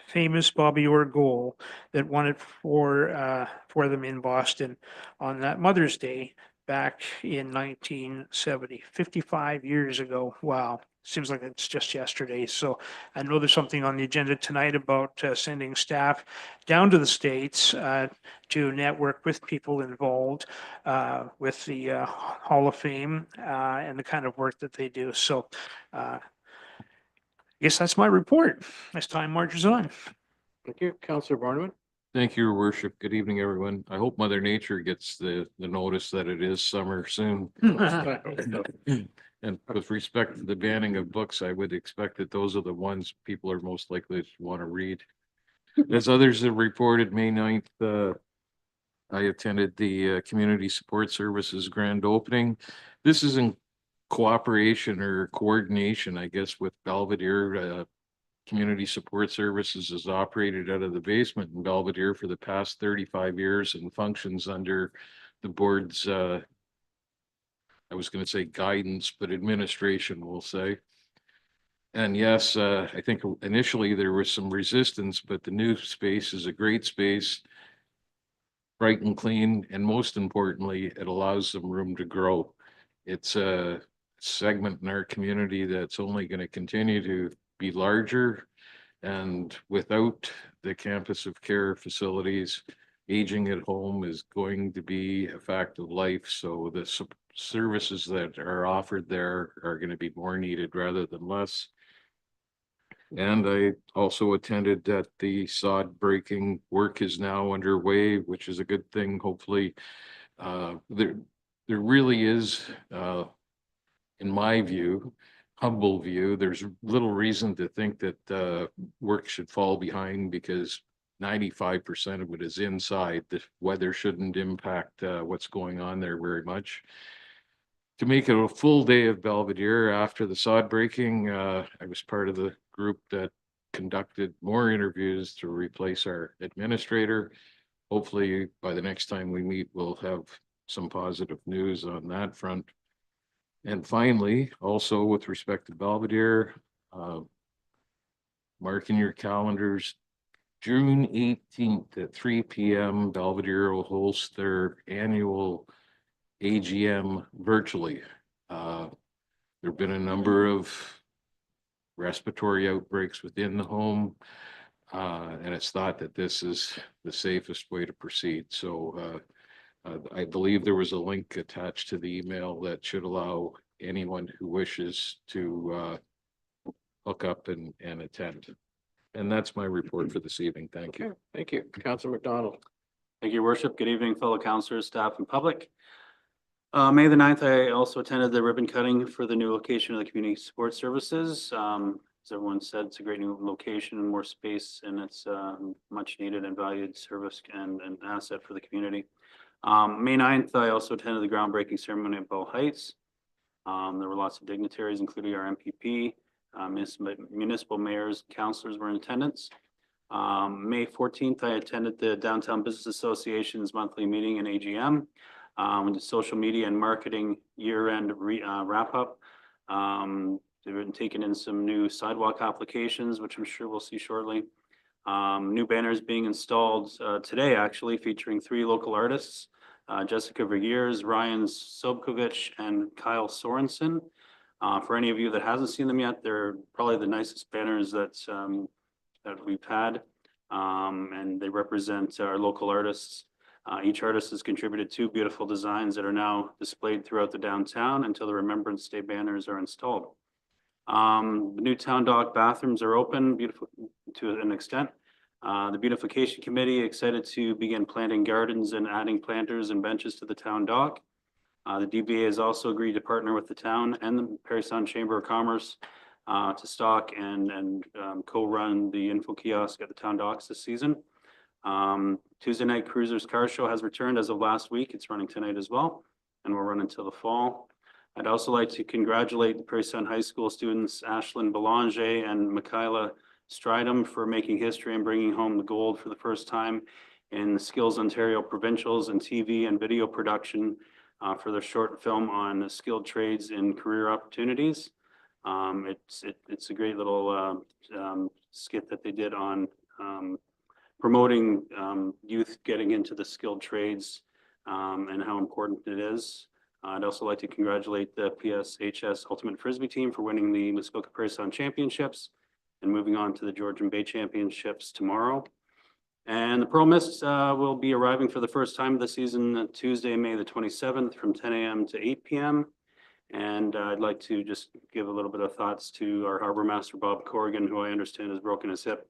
famous Bobby Orr goal that won it for them in Boston on that Mother's Day back in 1970, 55 years ago. Wow. Seems like it's just yesterday. So I know there's something on the agenda tonight about sending staff down to the States to network with people involved with the Hall of Fame and the kind of work that they do. So I guess that's my report as time marches on. Thank you, Councillor Barnwood. Thank you, Your Worship. Good evening, everyone. I hope Mother Nature gets the notice that it is summer soon. And with respect to the banning of books, I would expect that those are the ones people are most likely to want to read. As others have reported, May 9th, I attended the Community Support Services grand opening. This is in cooperation or coordination, I guess, with Belvedere. Community Support Services is operated out of the basement in Belvedere for the past 35 years and functions under the board's I was going to say guidance, but administration, we'll say. And yes, I think initially there was some resistance, but the new space is a great space. Bright and clean, and most importantly, it allows some room to grow. It's a segment in our community that's only going to continue to be larger. And without the campus of care facilities, aging at home is going to be a fact of life. So the services that are offered there are going to be more needed rather than less. And I also attended that the sod breaking work is now underway, which is a good thing. Hopefully, there really is, in my view, humble view, there's little reason to think that work should fall behind because 95% of it is inside. The weather shouldn't impact what's going on there very much. To make it a full day of Belvedere after the sod breaking, I was part of the group that conducted more interviews to replace our administrator. Hopefully, by the next time we meet, we'll have some positive news on that front. And finally, also with respect to Belvedere, mark in your calendars, June 18th at 3 p.m., Belvedere will host their annual AGM virtually. There have been a number of respiratory outbreaks within the home, and it's thought that this is the safest way to proceed. So I believe there was a link attached to the email that should allow anyone who wishes to hook up and attend. And that's my report for this evening. Thank you. Okay, thank you. Councillor McDonald. Thank you, Your Worship. Good evening, fellow councillors, staff, and public. May the 9th, I also attended the ribbon cutting for the new location of the Community Support Services. As everyone said, it's a great new location and more space, and it's much needed and valued service and an asset for the community. May 9th, I also attended the groundbreaking ceremony at Bow Heights. There were lots of dignitaries, including our MPP, municipal mayors, councillors were in attendance. May 14th, I attended the Downtown Business Association's monthly meeting in AGM. With the social media and marketing year-end wrap up. They've been taking in some new sidewalk applications, which I'm sure we'll see shortly. New banners being installed today, actually, featuring 3 local artists, Jessica Vergeers, Ryan Sobkovich, and Kyle Sorensen. For any of you that hasn't seen them yet, they're probably the nicest banners that we've had, and they represent our local artists. Each artist has contributed 2 beautiful designs that are now displayed throughout the downtown until the Remembrance Day banners are installed. The new town dock bathrooms are open, beautiful to an extent. The beautification committee excited to begin planting gardens and adding planters and benches to the town dock. The DBA has also agreed to partner with the town and the Parry Sound Chamber of Commerce to stock and co-run the info kiosk at the town docks this season. Tuesday night Cruisers Car Show has returned as of last week. It's running tonight as well, and we'll run until the fall. I'd also like to congratulate the Parry Sound High School students Ashlyn Belanger and Michaela Stridham for making history and bringing home the gold for the first time in the Skills Ontario Provincials and TV and video production for their short film on skilled trades and career opportunities. It's a great little skit that they did on promoting youth getting into the skilled trades and how important it is. I'd also like to congratulate the PSHS Ultimate Frisbee team for winning the Muskoka Parry Sound Championships and moving on to the Georgian Bay Championships tomorrow. And the Pearl Mists will be arriving for the first time of the season Tuesday, May the 27th from 10 a.m. to 8 p.m. And I'd like to just give a little bit of thoughts to our Harbor Master, Bob Corrigan, who I understand has broken his hip.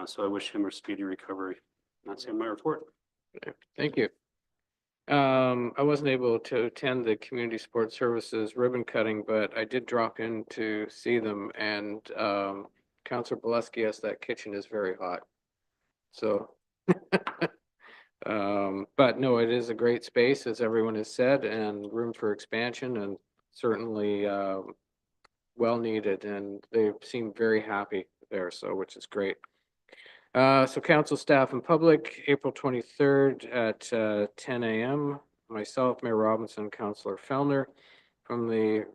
So I wish him a speedy recovery. That's in my report. Okay, thank you. I wasn't able to attend the Community Support Services ribbon cutting, but I did drop in to see them, and Councillor Boleski asked that kitchen is very hot. So, but no, it is a great space, as everyone has said, and room for expansion, and certainly well needed, and they seem very happy there, so which is great. So council, staff, and public, April 23rd at 10 a.m. Myself, Mayor Robinson, Councillor Fellner from the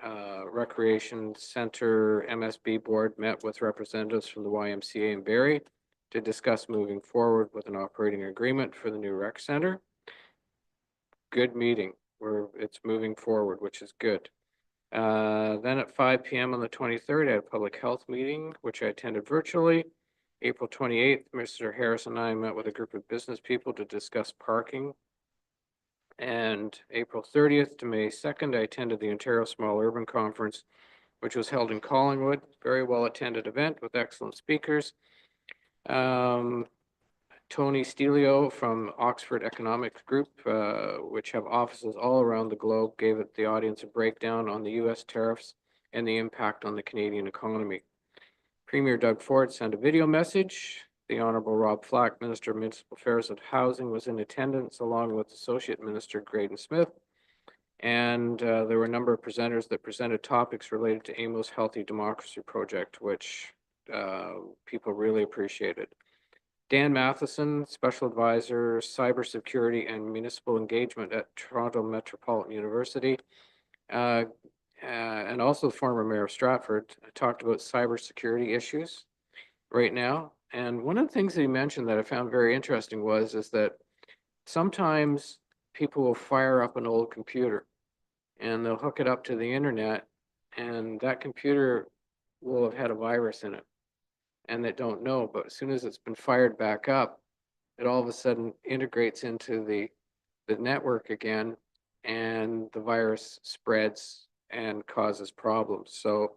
Recreation Center MSB Board met with representatives from the YMCA in Barrie to discuss moving forward with an operating agreement for the new rec center. Good meeting where it's moving forward, which is good. Then at 5 p.m. on the 23rd, I had a public health meeting, which I attended virtually. April 28th, Mr. Harris and I met with a group of business people to discuss parking. And April 30th to May 2nd, I attended the Ontario Small Urban Conference, which was held in Collingwood. Very well attended event with excellent speakers. Tony Stelio from Oxford Economics Group, which have offices all around the globe, gave the audience a breakdown on the U.S. tariffs and the impact on the Canadian economy. Premier Doug Ford sent a video message. The Honorable Rob Flack, Minister of Municipal Affairs and Housing, was in attendance along with Associate Minister Graydon Smith. And there were a number of presenters that presented topics related to AMO's Healthy Democracy Project, which people really appreciated. Dan Matheson, Special Advisor, Cybersecurity and Municipal Engagement at Toronto Metropolitan University, and also the former Mayor of Stratford, talked about cybersecurity issues right now. And one of the things that he mentioned that I found very interesting is that sometimes people will fire up an old computer and they'll hook it up to the internet, and that computer will have had a virus in it and they don't know, but as soon as it's been fired back up, it all of a sudden integrates into the network again, and the virus spreads and causes problems. So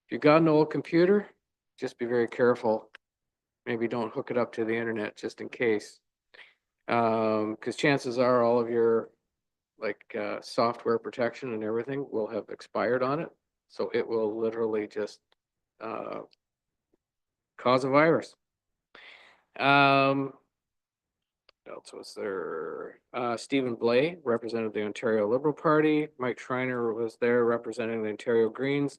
if you've got an old computer, just be very careful. Maybe don't hook it up to the internet just in case. Because chances are all of your software protection and everything will have expired on it. So it will literally just cause a virus. What else was there? Stephen Blais represented the Ontario Liberal Party. Mike Schreiner was there representing the Ontario Greens.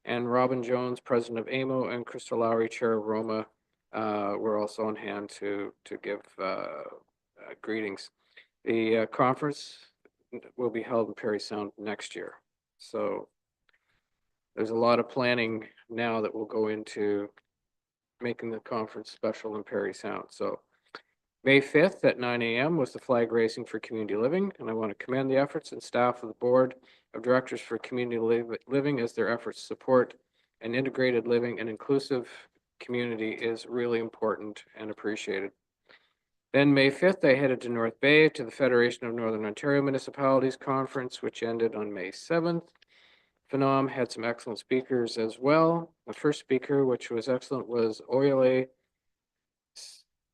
And Robin Jones, president of AMO, and Crystal Lowry, chair of Roma, were also on hand to give greetings. The conference will be held in Parry Sound next year. So there's a lot of planning now that will go into making the conference special in Parry Sound. So May 5th at 9 a.m. was the flag raising for community living, and I want to commend the efforts and staff of the Board of Directors for Community Living as their efforts to support an integrated living and inclusive community is really important and appreciated. Then May 5th, I headed to North Bay to the Federation of Northern Ontario Municipalities Conference, which ended on May 7th. Phenom had some excellent speakers as well. The first speaker, which was excellent, was Oyele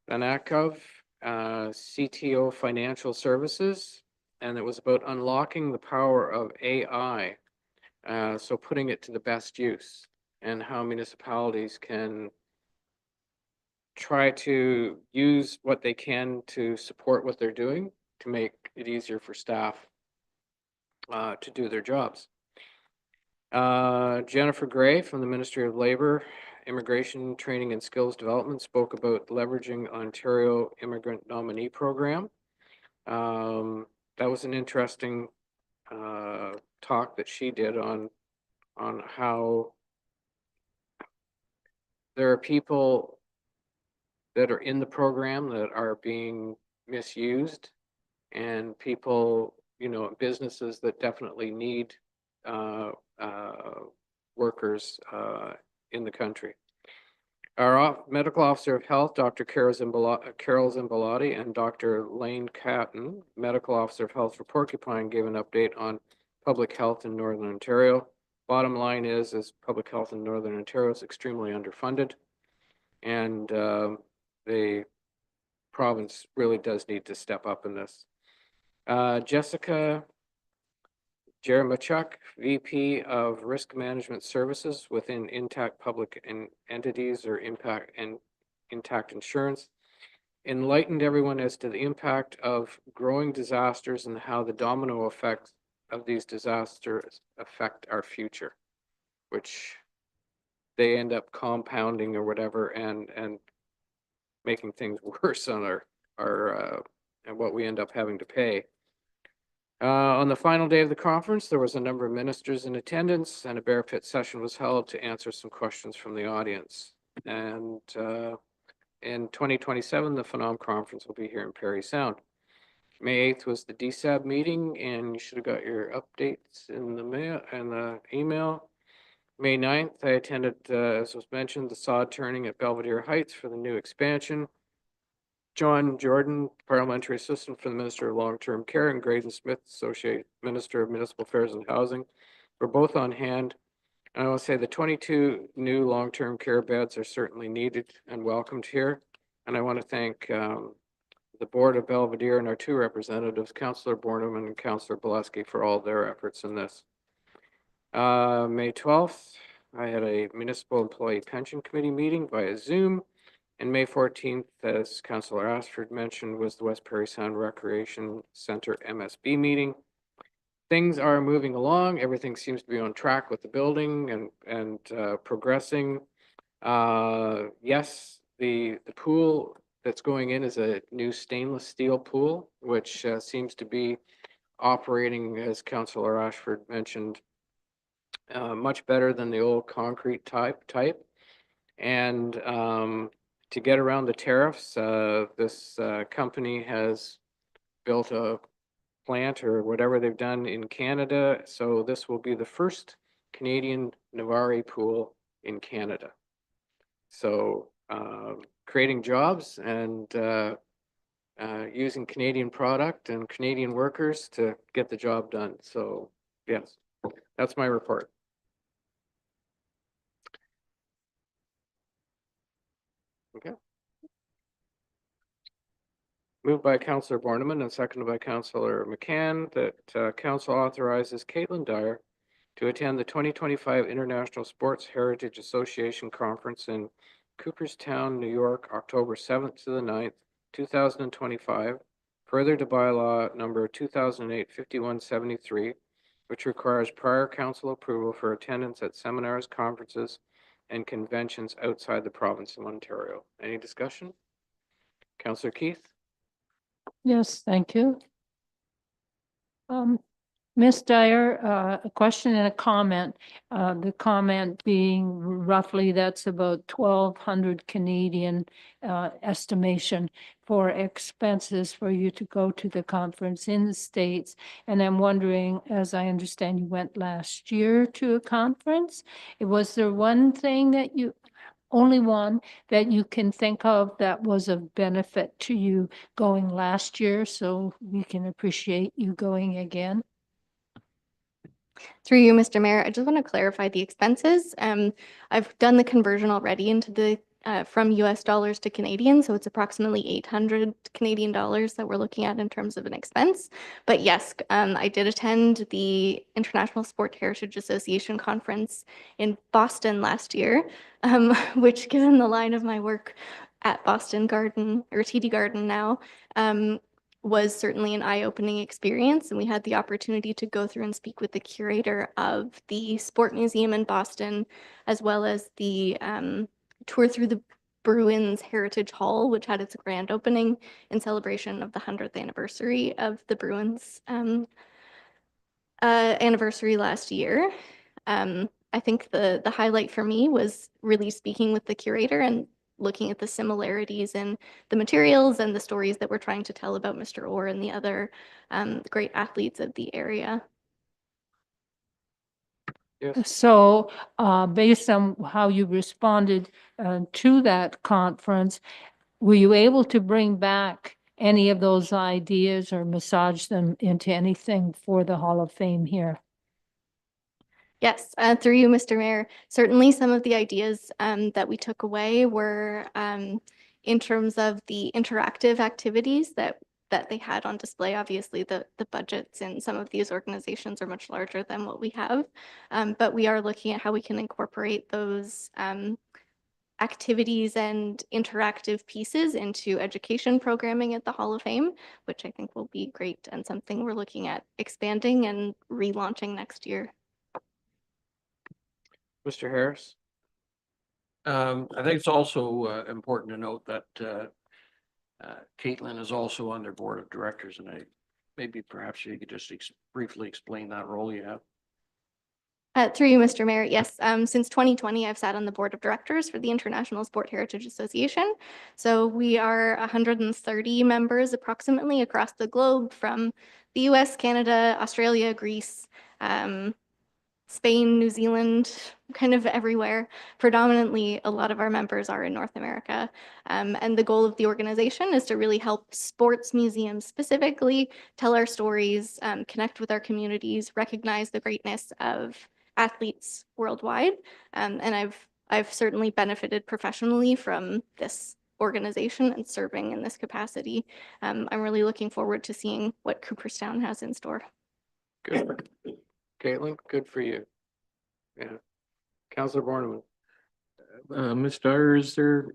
Banakov, CTO Financial Services, and it was about unlocking the power of AI, so putting it to the best use, and how municipalities can try to use what they can to support what they're doing to make it easier for staff to do their jobs. Jennifer Gray from the Ministry of Labor, Immigration Training and Skills Development spoke about leveraging Ontario Immigrant Nominee Program. That was an interesting talk that she did on how there are people that are in the program that are being misused, and people, businesses that definitely need workers in the country. Our medical officer of health, Dr. Carol Zimbalati, and Dr. Lane Catton, medical officer of health for Porcupine, gave an update on public health in Northern Ontario. Bottom line is public health in Northern Ontario is extremely underfunded, and the province really does need to step up in this. Jessica Jeremichuk, VP of Risk Management Services within Intact Public Entities or Intact Insurance, enlightened everyone as to the impact of growing disasters and how the domino effects of these disasters affect our future, which they end up compounding or whatever and making things worse on our and what we end up having to pay. On the final day of the conference, there was a number of ministers in attendance and a bear pit session was held to answer some questions from the audience. And in 2027, the Phenom Conference will be here in Parry Sound. May 8th was the DSAB meeting, and you should have got your updates in the mail and the email. May 9th, I attended, as was mentioned, the sod turning at Belvedere Heights for the new expansion. John Jordan, Parliamentary Assistant for the Minister of Long-Term Care, and Graydon Smith, Associate Minister of Municipal Affairs and Housing, were both on hand. And I will say the 22 new long-term care beds are certainly needed and welcomed here. And I want to thank the Board of Belvedere and our two representatives, Councillor Bornham and Councillor Boleski, for all their efforts in this. May 12th, I had a Municipal Employee Pension Committee meeting via Zoom. And May 14th, as Councillor Ashford mentioned, was the West Parry Sound Recreation Center MSB meeting. Things are moving along. Everything seems to be on track with the building and progressing. Yes, the pool that's going in is a new stainless steel pool, which seems to be operating, as Councillor Ashford mentioned, much better than the old concrete type. And to get around the tariffs, this company has built a plant or whatever they've done in Canada. So this will be the first Canadian Navarre pool in Canada. So creating jobs and using Canadian product and Canadian workers to get the job done. So yes, that's my report. Okay. Moved by Councillor Borneman and seconded by Councillor McCann that Council authorizes Caitlin Dyer to attend the 2025 International Sports Heritage Association Conference in Cooperstown, New York, October 7th to the 9th, 2025, further to bylaw number 2008-5173, which requires prior council approval for attendance at seminars, conferences, and conventions outside the province of Ontario. Any discussion? Councillor Keith? Yes, thank you. Ms. Dyer, a question and a comment. The comment being roughly that's about 1,200 Canadian estimation for expenses for you to go to the conference in the States. And I'm wondering, as I understand you went last year to a conference, was there one thing that you, only one that you can think of that was of benefit to you going last year so we can appreciate you going again? Through you, Mr. Mayor, I just want to clarify the expenses. I've done the conversion already into the from US dollars to Canadian, so it's approximately 800 Canadian dollars that we're looking at in terms of an expense. But yes, I did attend the International Sport Heritage Association conference in Boston last year, which, given the line of my work at Boston Garden or TD Garden now, was certainly an eye-opening experience. And we had the opportunity to go through and speak with the curator of the Sport Museum in Boston, as well as the tour through the Bruins Heritage Hall, which had its grand opening in celebration of the 100th anniversary of the Bruins anniversary last year. I think the highlight for me was really speaking with the curator and looking at the similarities in the materials and the stories that we're trying to tell about Mr. Orr and the other great athletes of the area. Yes. So based on how you responded to that conference, were you able to bring back any of those ideas or massage them into anything for the Hall of Fame here? Yes, through you, Mr. Mayor. Certainly some of the ideas that we took away were in terms of the interactive activities that they had on display. Obviously, the budgets in some of these organizations are much larger than what we have, but we are looking at how we can incorporate those activities and interactive pieces into education programming at the Hall of Fame, which I think will be great and something we're looking at expanding and relaunching next year. Mr. Harris? I think it's also important to note that Caitlin is also on their board of directors, and I maybe perhaps you could just briefly explain that role you have. Through you, Mr. Mayor, yes. Since 2020, I've sat on the board of directors for the International Sport Heritage Association. So we are 130 members approximately across the globe from the US, Canada, Australia, Greece, Spain, New Zealand, kind of everywhere. Predominantly, a lot of our members are in North America. And the goal of the organization is to really help sports museums specifically tell our stories, connect with our communities, recognize the greatness of athletes worldwide. And I've certainly benefited professionally from this organization and serving in this capacity. I'm really looking forward to seeing what Cooperstown has in store. Good. Caitlin, good for you. Yeah. Counselor Borneman. Ms. Dyer, is there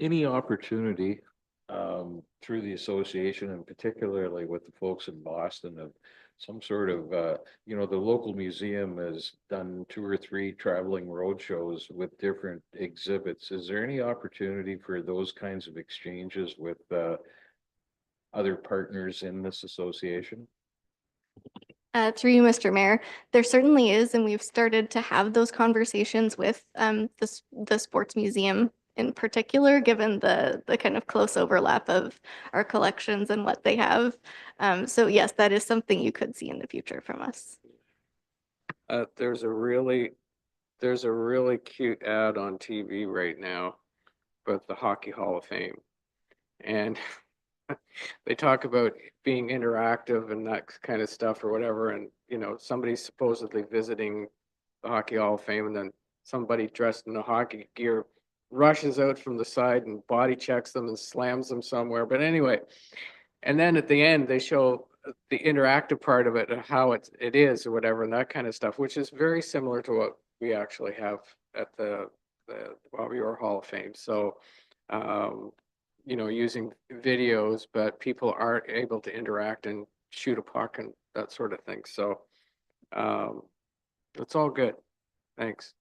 any opportunity through the association and particularly with the folks in Boston of some sort of, the local museum has done 2 or 3 traveling road shows with different exhibits. Is there any opportunity for those kinds of exchanges with other partners in this association? Through you, Mr. Mayor, there certainly is, and we've started to have those conversations with the sports museum in particular, given the kind of close overlap of our collections and what they have. So yes, that is something you could see in the future from us. There's a really cute ad on TV right now about the Hockey Hall of Fame. And they talk about being interactive and that kind of stuff or whatever. And, somebody's supposedly visiting the Hockey Hall of Fame, and then somebody dressed in a hockey gear rushes out from the side and body checks them and slams them somewhere. But anyway, and then at the end, they show the interactive part of it and how it is or whatever, and that kind of stuff, which is very similar to what we actually have at the Bobby Orr Hall of Fame. So, using videos, but people aren't able to interact and shoot a puck and that sort of thing. So, that's all good. Thanks.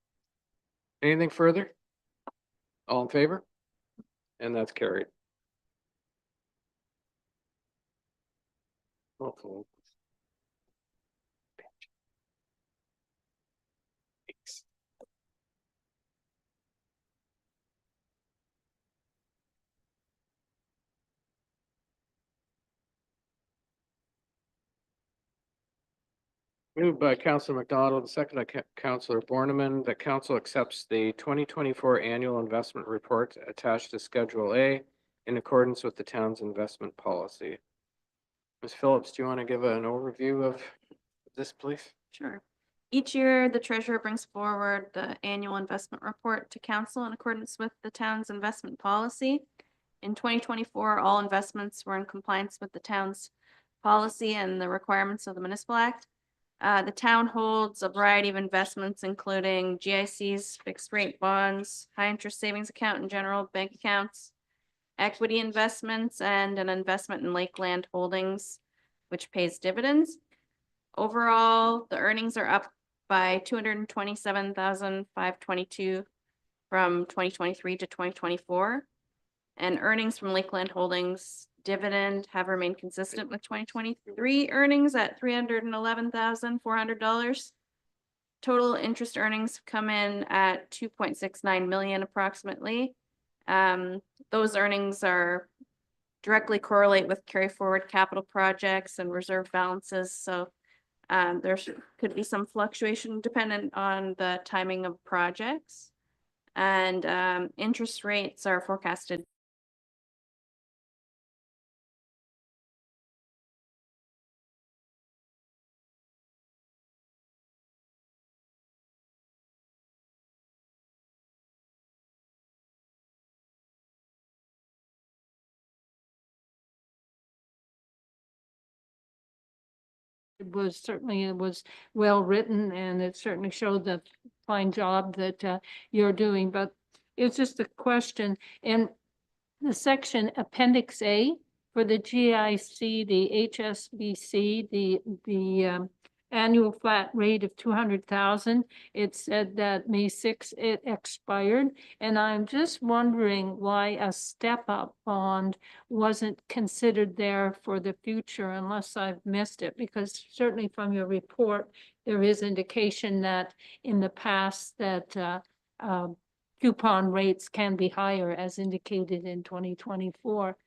Anything further? All in favor? And that's carried. Hopefully. Thanks. Moved by Councilor McDonald, second by Councilor Borneman, that council accepts the 2024 annual investment report attached to Schedule A in accordance with the town's investment policy. Ms. Phillips, do you want to give an overview of this, please? Sure. Each year, the treasurer brings forward the annual investment report to council in accordance with the town's investment policy. In 2024, all investments were in compliance with the town's policy and the requirements of the Municipal Act. The town holds a variety of investments, including GICs, fixed rate bonds, high interest savings account and general bank accounts, equity investments, and an investment in Lakeland Holdings, which pays dividends. Overall, the earnings are up by 227,522 from 2023 to 2024. And earnings from Lakeland Holdings dividend have remained consistent with 2023 earnings at $311,400. Total interest earnings come in at 2.69 million approximately. Those earnings are directly correlate with carry forward capital projects and reserve balances. So there could be some fluctuation dependent on the timing of projects, and interest rates are forecasted It was well written, and it certainly showed the fine job that you're doing, but it's just a question. And the section Appendix A for the GIC, the HSBC, the annual flat rate of 200,000. It said that May 6th it expired, and I'm just wondering why a step-up bond wasn't considered there for the future, unless I've missed it, because certainly from your report, there is indication that in the past that coupon rates can be higher as indicated in 2024.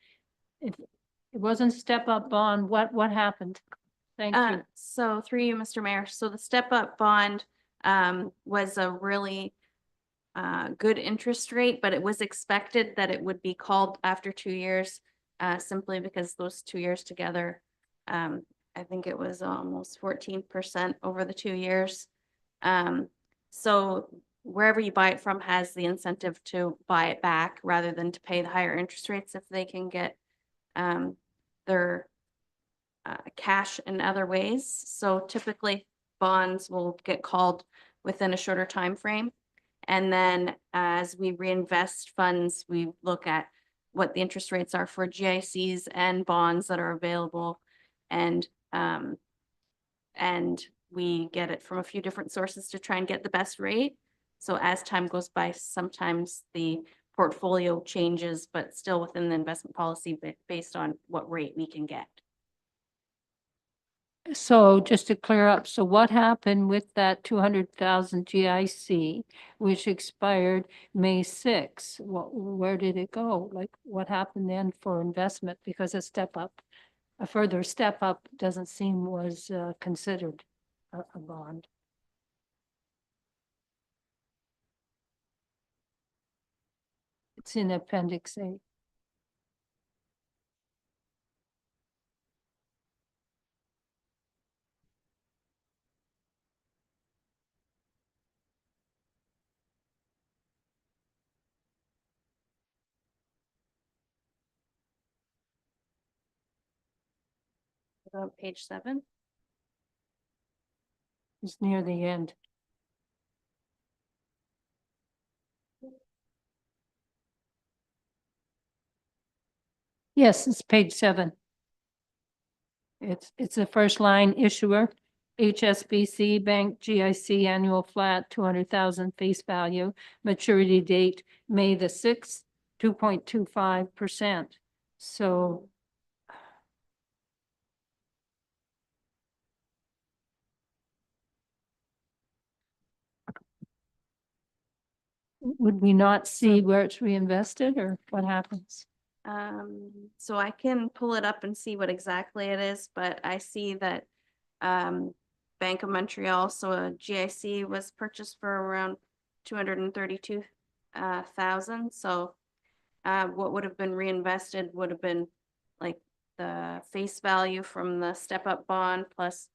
If it wasn't step-up bond, what happened? Thank you. So through you, Mr. Mayor, so the step-up bond was a really good interest rate, but it was expected that it would be called after 2 years, simply because those 2 years together, I think it was almost 14% over the 2 years. So wherever you buy it from has the incentive to buy it back rather than to pay the higher interest rates if they can get their cash in other ways. So typically bonds will get called within a shorter time frame. And then as we reinvest funds, we look at what the interest rates are for GICs and bonds that are available. And we get it from a few different sources to try and get the best rate. So as time goes by, sometimes the portfolio changes, but still within the investment policy based on what rate we can get. So just to clear up, so what happened with that 200,000 GIC, which expired May 6th? Where did it go? Like, what happened then for investment? Because a further step up doesn't seem was considered a bond. It's in Appendix A. On page 7. It's near the end. Yes, it's page 7. It's the first line issuer, HSBC Bank GIC annual flat, 200,000 face value, maturity date, May the 6th, 2.25%. So would we not see where it's reinvested or what happens? So I can pull it up and see what exactly it is, but I see that Bank of Montreal, so a GIC was purchased for around 232,000. So what would have been reinvested would have been like the face value from the step-up bond plus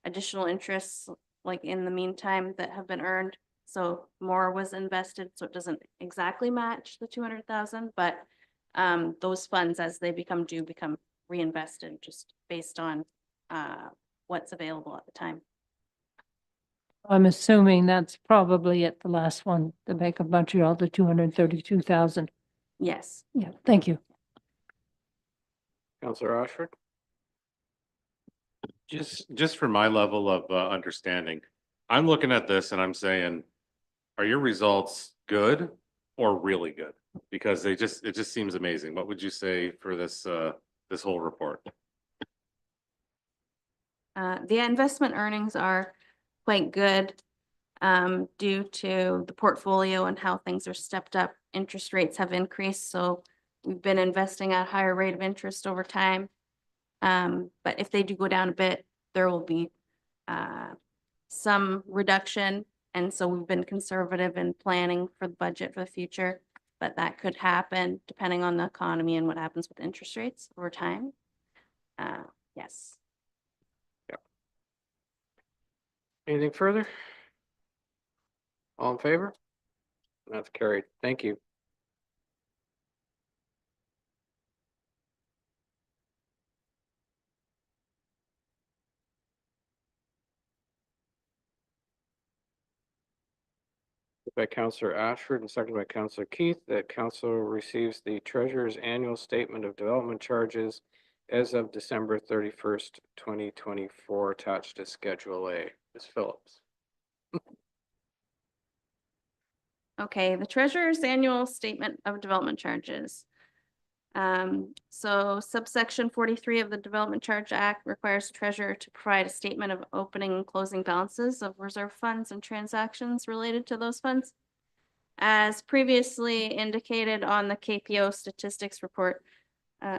additional interests like in the meantime that have been earned. So more was invested, so it doesn't exactly match the 200,000, but those funds as they become due become reinvested just based on what's available at the time. I'm assuming that's probably at the last one, the Bank of Montreal, the 232,000. Yes. Yeah, thank you. Councillor Ashford? Just for my level of understanding, I'm looking at this and I'm saying, are your results good or really good? Because it just seems amazing. What would you say for this this whole report? The investment earnings are quite good due to the portfolio and how things are stepped up. Interest rates have increased, so we've been investing at a higher rate of interest over time. But if they do go down a bit, there will be some reduction. And so we've been conservative in planning for the budget for the future, but that could happen depending on the economy and what happens with interest rates over time. Yes. Anything further? All in favor? That's carried. Thank you. By Councillor Ashford and seconded by Councillor Keith, that council receives the treasurer's annual statement of development charges as of December 31st, 2024, attached to Schedule A. Ms. Phillips. Okay, the treasurer's annual statement of development charges. So subsection 43 of the Development Charge Act requires the treasurer to provide a statement of opening and closing balances of reserve funds and transactions related to those funds. As previously indicated on the KPO statistics report,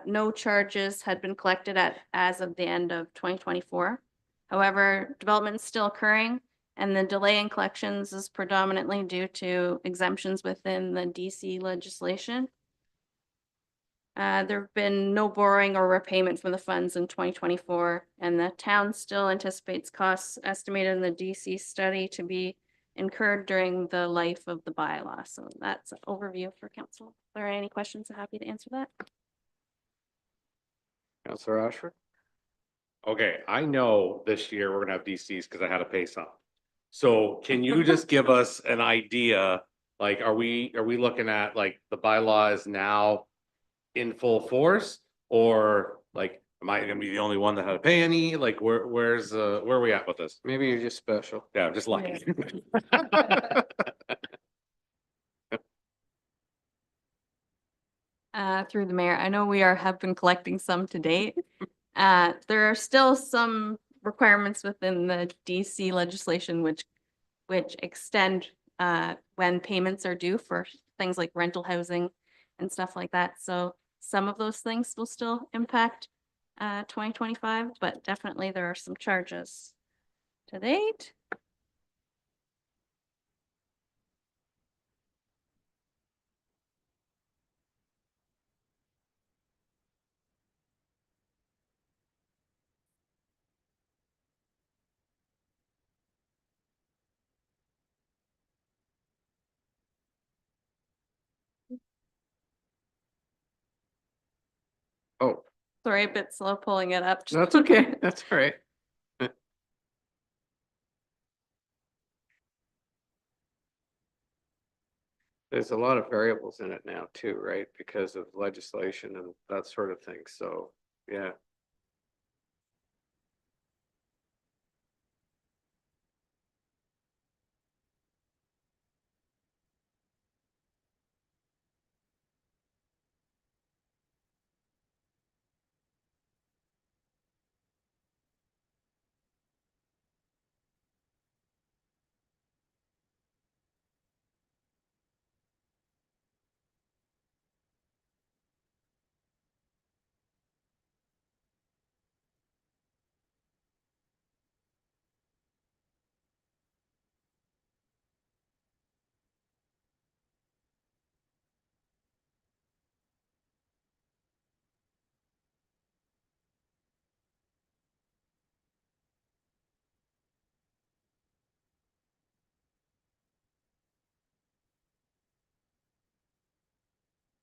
no charges had been collected as of the end of 2024. However, development is still occurring, and the delay in collections is predominantly due to exemptions within the DC legislation. There have been no borrowing or repayment from the funds in 2024, and the town still anticipates costs estimated in the DC study to be incurred during the life of the bylaw. So that's an overview for council. If there are any questions, I'm happy to answer that. Councillor Ashford. Okay, I know this year we're gonna have DCs because I had to pay some. So can you just give us an idea, like, are we looking at like the bylaw is now in full force? Or like, am I gonna be the only one that had to pay any? Like, where are we at with this? Maybe you're just special. Yeah, I'm just lucky. Through the mayor, I know have been collecting some to date. There are still some requirements within the DC legislation which extend when payments are due for things like rental housing and stuff like that. So some of those things will still impact 2025, but definitely there are some charges to date. Oh, Sorry, a bit slow pulling it up. that's okay. That's all right. There's a lot of variables in it now too, right? Because of legislation and that sort of thing. So, yeah.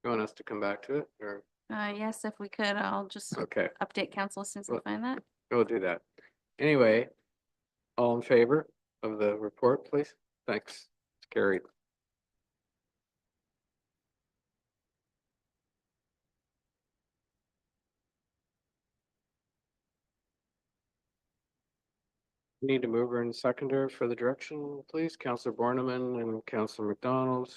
You want us to come back to it or? Yes, if we could, I'll just Okay, update council as soon as I Well- find that. we'll do that. Anyway, all in favor of the report, please? Thanks. It's carried. Need a mover and seconder for the direction, please. Councillor Borneman and Councillor McDonald.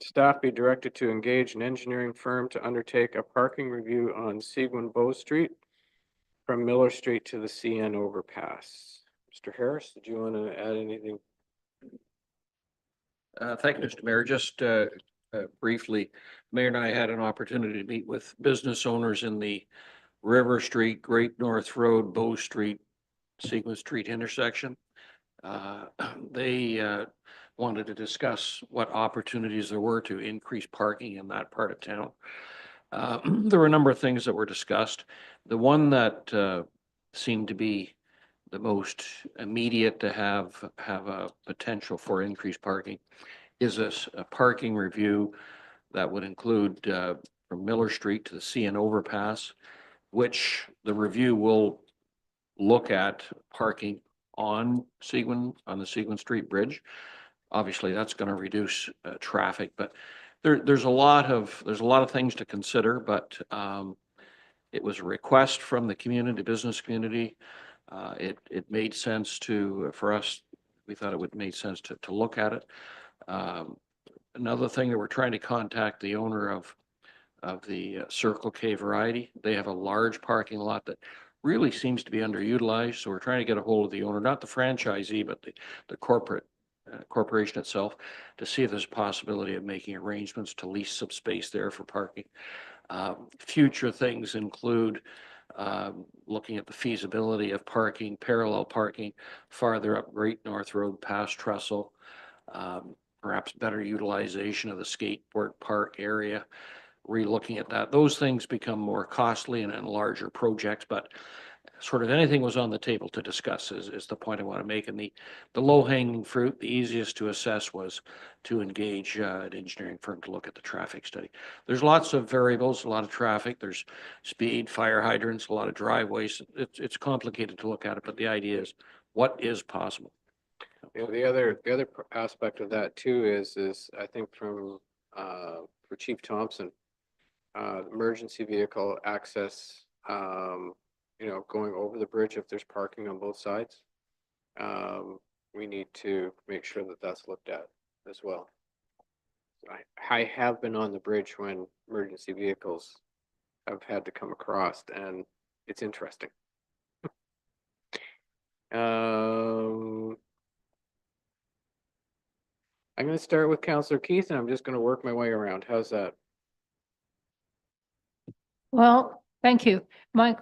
Staff be directed to engage an engineering firm to undertake a parking review on Seguin Bow Street from Miller Street to the CN overpass. Mr. Harris, did you want to add anything? Thank you, Mr. Mayor. Just briefly, Mayor and I had an opportunity to meet with business owners in the River Street, Great North Road, Bow Street, Seguin Street intersection. They wanted to discuss what opportunities there were to increase parking in that part of town. There were a number of things that were discussed. The one that seemed to be the most immediate to have a potential for increased parking is a parking review that would include from Miller Street to the CN overpass, which the review will look at parking on the Seguin Street Bridge. Obviously, that's going to reduce traffic, but there's a lot of things to consider, but it was a request from the community, business community. It made sense for us, we thought it would make sense to look at it. Another thing that we're trying to contact the owner of the Circle K Variety. They have a large parking lot that really seems to be underutilized. So we're trying to get a hold of the owner, not the franchisee, but the corporation itself, to see if there's a possibility of making arrangements to lease some space there for parking. Future things include looking at the feasibility of parking, parallel parking farther up Great North Road past Trestle. Perhaps better utilization of the skateboard park area, re-looking at that. Those things become more costly and larger projects, but sort of anything was on the table to discuss is the point I want to make. And the low-hanging fruit, the easiest to assess, was to engage an engineering firm to look at the traffic study. There's lots of variables, a lot of traffic. There's speed, fire hydrants, a lot of driveways. It's complicated to look at it, but the idea is what is possible. You know, the other aspect of that too is I think for Chief Thompson, emergency vehicle access, you know, going over the bridge if there's parking on both sides. We need to make sure that that's looked at as well. I have been on the bridge when emergency vehicles have had to come across, and it's interesting. I'm going to start with Councillor Keith, and I'm just going to work my way around. How's that? Well, thank you. I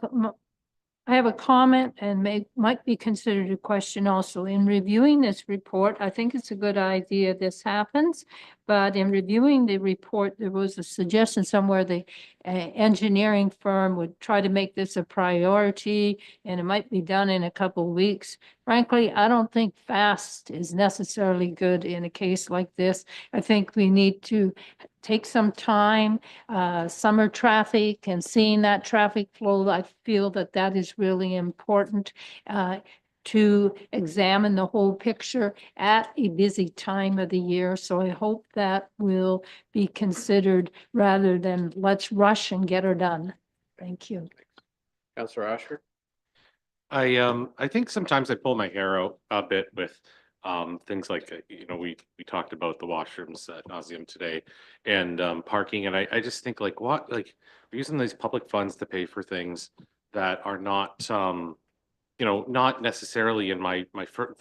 have a comment and might be considered a question also. In reviewing this report, I think it's a good idea this happens. But in reviewing the report, there was a suggestion somewhere the engineering firm would try to make this a priority, and it might be done in a couple of weeks. Frankly, I don't think fast is necessarily good in a case like this. I think we need to take some time, summer traffic and seeing that traffic flow. I feel that is really important to examine the whole picture at a busy time of the year. So I hope that will be considered rather than let's rush and get her done. Thank you. Councillor Asher? I think sometimes I pull my hair out a bit with things like, you know, we talked about the washrooms ad nauseum today, and parking, and I just think like, what, like, we're using these public funds to pay for things that are not you know, not necessarily in my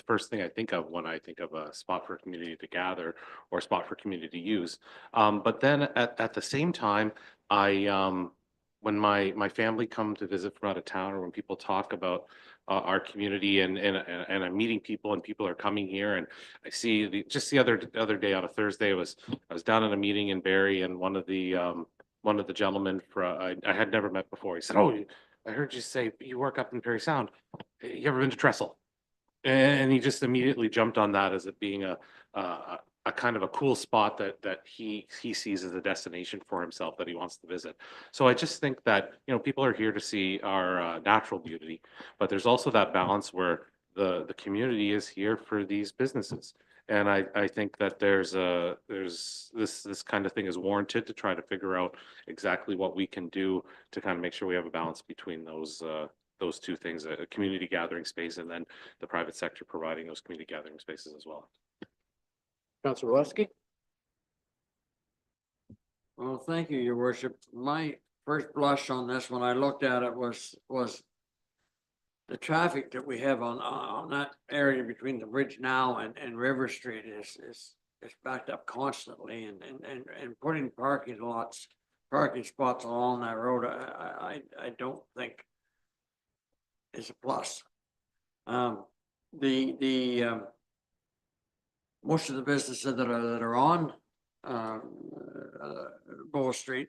first thing I think of when I think of a spot for a community to gather or a spot for community to use. But then at the same time, when my family come to visit from out of town, or when people talk about our community, and I'm meeting people, and people are coming here, and I see just the other day on a Thursday, I was down at a meeting in Barry, and one of the gentlemen I had never met before, he said, "Oh, I heard you say you work up in Parry Sound. You ever been to Trestle?" And he just immediately jumped on that as it being a kind of a cool spot that he sees as a destination for himself that he wants to visit. So I just think that, you know, people are here to see our natural beauty, but there's also that balance where the community is here for these businesses. And I think that there's this kind of thing is warranted to try to figure out exactly what we can do to kind of make sure we have a balance between those two things, a community gathering space, and then the private sector providing those community gathering spaces as well. Councillor Walewski? Well, thank you, Your Worship. My first blush on this, when I looked at it, was the traffic that we have on that area between the bridge now and River Street is backed up constantly, and putting parking spots along that road, I don't think is a plus. Most of the businesses that are on Bow Street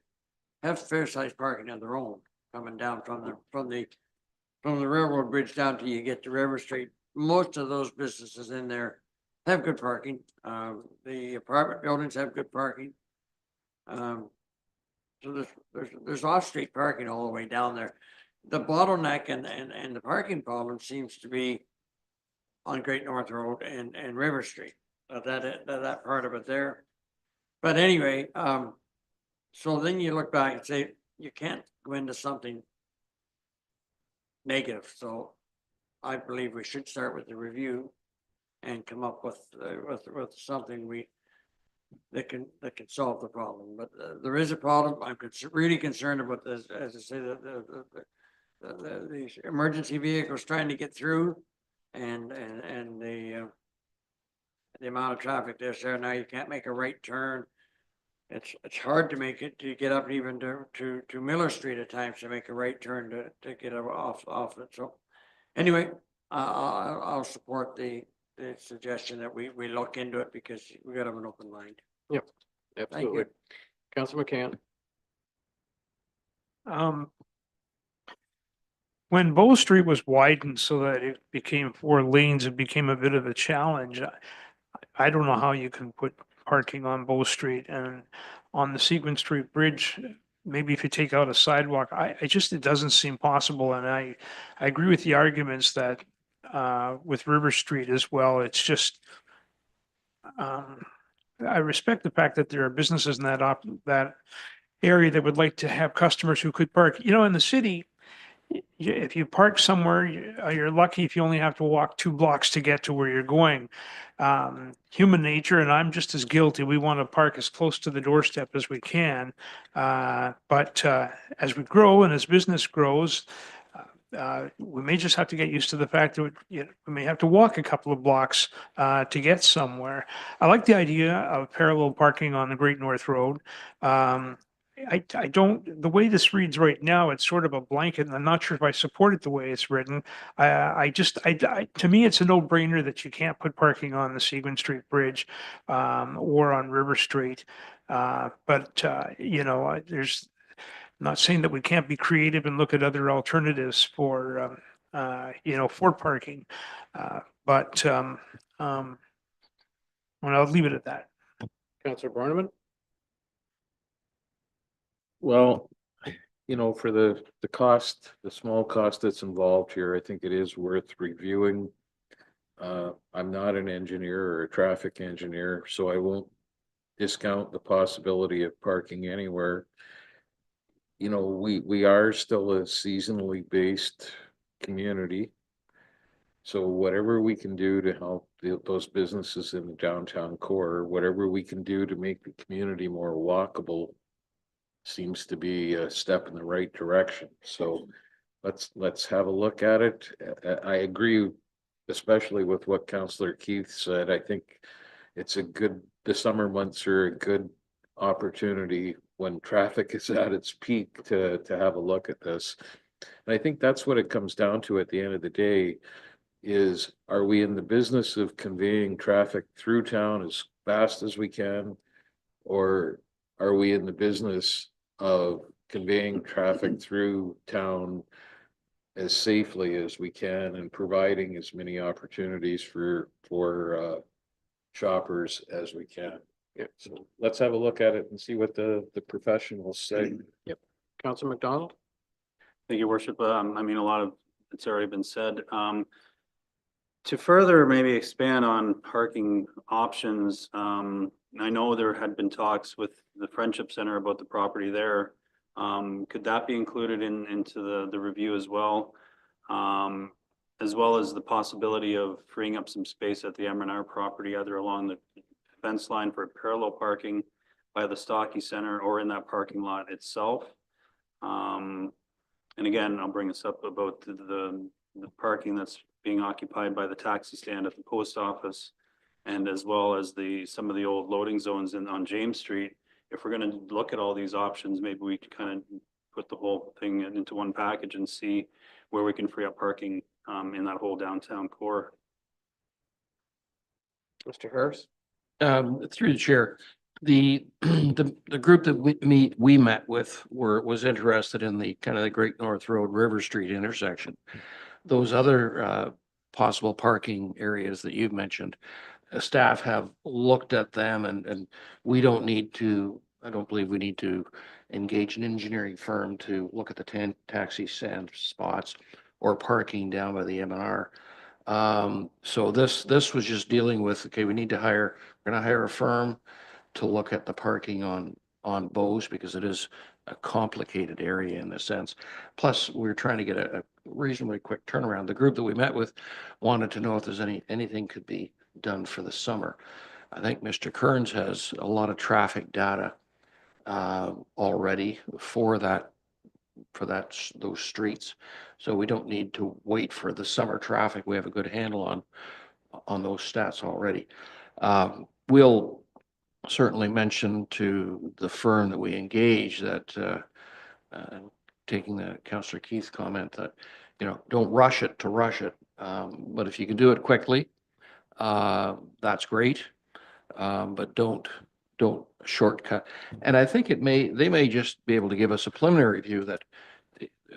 have fair-sized parking of their own, coming down from the railroad bridge down till you get to River Street. Most of those businesses in there have good parking. The apartment buildings have good parking. So there's off-street parking all the way down there. The bottleneck and the parking problem seems to be on Great North Road and River Street, that part of it there. But anyway, so then you look back and say, you can't go into something negative, so I believe we should start with the review and come up with something that can solve the problem. But there is a problem. I'm really concerned about this, as I say, the emergency vehicles trying to get through, and the amount of traffic there's there now. You can't make a right turn. It's hard to make it, to get up even to Miller Street at times to make a right turn to get off it. So anyway, I'll support the suggestion that we look into it, because we gotta have an open mind. Yep, absolutely. Councilor McCann. When Bow Street was widened so that it became 4 lanes, it became a bit of a challenge. I don't know how you can put parking on Bow Street and on the Sequin Street Bridge. Maybe if you take out a sidewalk, it doesn't seem possible. And I agree with the arguments that with River Street as well. It's just, I respect the fact that there are businesses in that area that would like to have customers who could park. You know, in the city, if you park somewhere, you're lucky if you only have to walk 2 blocks to get to where you're going. Human nature, and I'm just as guilty. We want to park as close to the doorstep as we can. But as we grow and as business grows, we may just have to get used to the fact that we may have to walk a couple of blocks to get somewhere. I like the idea of parallel parking on the Great North Road. I don't, the way this reads right now, it's sort of a blanket, and I'm not sure if I support it the way it's written. To me, it's a no-brainer that you can't put parking on the Seguin Street Bridge or on River Street. There's, not saying that we can't be creative and look at other alternatives for parking. Well, I'll leave it at that. Councilor Borneman. Well, for the cost, the small cost that's involved here, I think it is worth reviewing. I'm not an engineer or a traffic engineer, so I won't discount the possibility of parking anywhere. We are still a seasonally based community. So whatever we can do to help those businesses in the downtown core, whatever we can do to make the community more walkable, seems to be a step in the right direction. So let's have a look at it. I agree, especially with what Councillor Keith said. I think the summer months are a good opportunity when traffic is at its peak to have a look at this. And I think that's what it comes down to at the end of the day is, are we in the business of conveying traffic through town as fast as we can? Or are we in the business of conveying traffic through town as safely as we can and providing as many opportunities for shoppers as we can? Yep. So let's have a look at it and see what the professionals say. Yep. Councilor McDonald. Thank you, Worship. A lot of it's already been said. To further maybe expand on parking options, I know there had been talks with the Friendship Center about the property there. Could that be included into the review as well? As well as the possibility of freeing up some space at the M&R property, either along the fence line for parallel parking by the Stocky Center or in that parking lot itself. And again, I'll bring this up about the parking that's being occupied by the taxi stand at the post office, and as well as some of the old loading zones on James Street. If we're going to look at all these options, maybe we can kind of put the whole thing into one package and see where we can free up parking in that whole downtown core. Mr. Harris. Through the chair, the group that we met with was interested in the kind of the Great North Road River Street intersection. Those other possible parking areas that you've mentioned, staff have looked at them, and we don't need to. I don't believe we need to engage an engineering firm to look at the taxi stand spots or parking down by the M&R. So this was just dealing with, okay, we're gonna hire a firm to look at the parking on Bose because it is a complicated area in a sense. Plus, we're trying to get a reasonably quick turnaround. The group that we met with wanted to know if there's anything could be done for the summer. I think Mr. Kearns has a lot of traffic data already for those streets. So we don't need to wait for the summer traffic. We have a good handle on those stats already. We'll certainly mention to the firm that we engage that taking the Councillor Keith's comment that, don't rush it to rush it. But if you can do it quickly, that's great. But don't shortcut. And I think they may just be able to give us a preliminary view that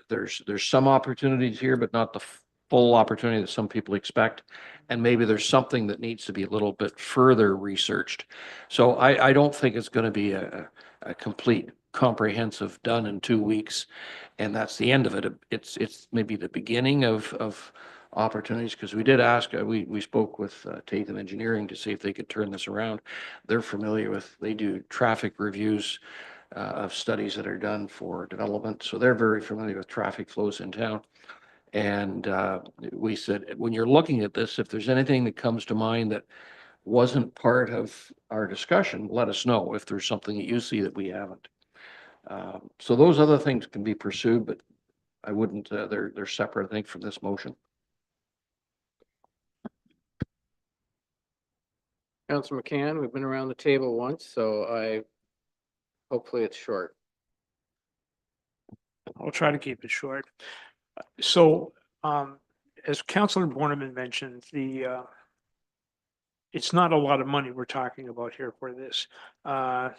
there's some opportunities here, but not the full opportunity that some people expect. And maybe there's something that needs to be a little bit further researched. So I don't think it's going to be a complete comprehensive done in 2 weeks. And that's the end of it. It's maybe the beginning of opportunities, because we did ask, we spoke with Tatham Engineering to see if they could turn this around. They're familiar with, they do traffic reviews of studies that are done for development. So they're very familiar with traffic flows in town. And we said, when you're looking at this, if there's anything that comes to mind that wasn't part of our discussion, let us know if there's something that you see that we haven't. So those other things can be pursued, but I wouldn't, they're separate, I think, from this motion. Councillor McCann, we've been around the table once, so hopefully it's short. I'll try to keep it short. So, as Councillor Borneman mentioned, it's not a lot of money we're talking about here for this. How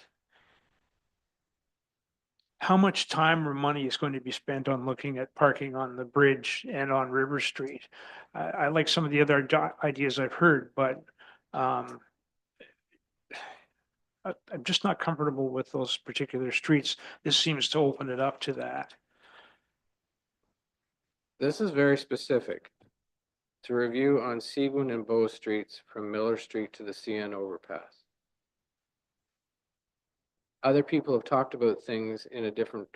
much time or money is going to be spent on looking at parking on the bridge and on River Street? I like some of the other ideas I've heard, but I'm just not comfortable with those particular streets. This seems to open it up to that. This is very specific. To review on Seaboon and Bow Streets from Miller Street to the CN overpass. Other people have talked about things in a different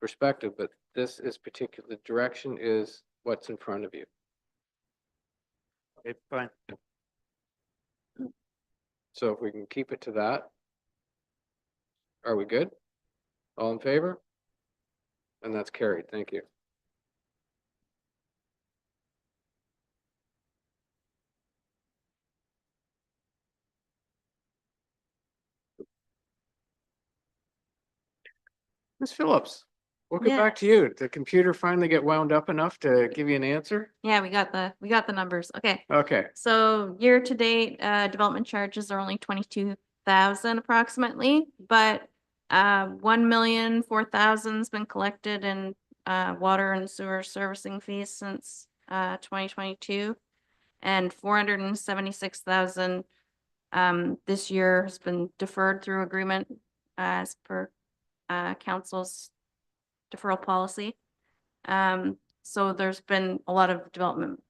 perspective, but this is particular, the direction is what's in front of you. Okay, fine. So if we can keep it to that, are we good? All in favor? And that's carried. Thank you. Ms. Phillips, we'll get back to you. Did the computer finally get wound up enough to give you an answer? Yeah, we got the numbers. Okay. Okay. So year to date, development charges are only 22,000 approximately, but 1,004,000's been collected in water and sewer servicing fees since 2022, and 476,000 this year has been deferred through agreement as per council's deferral policy. So there's been a lot of development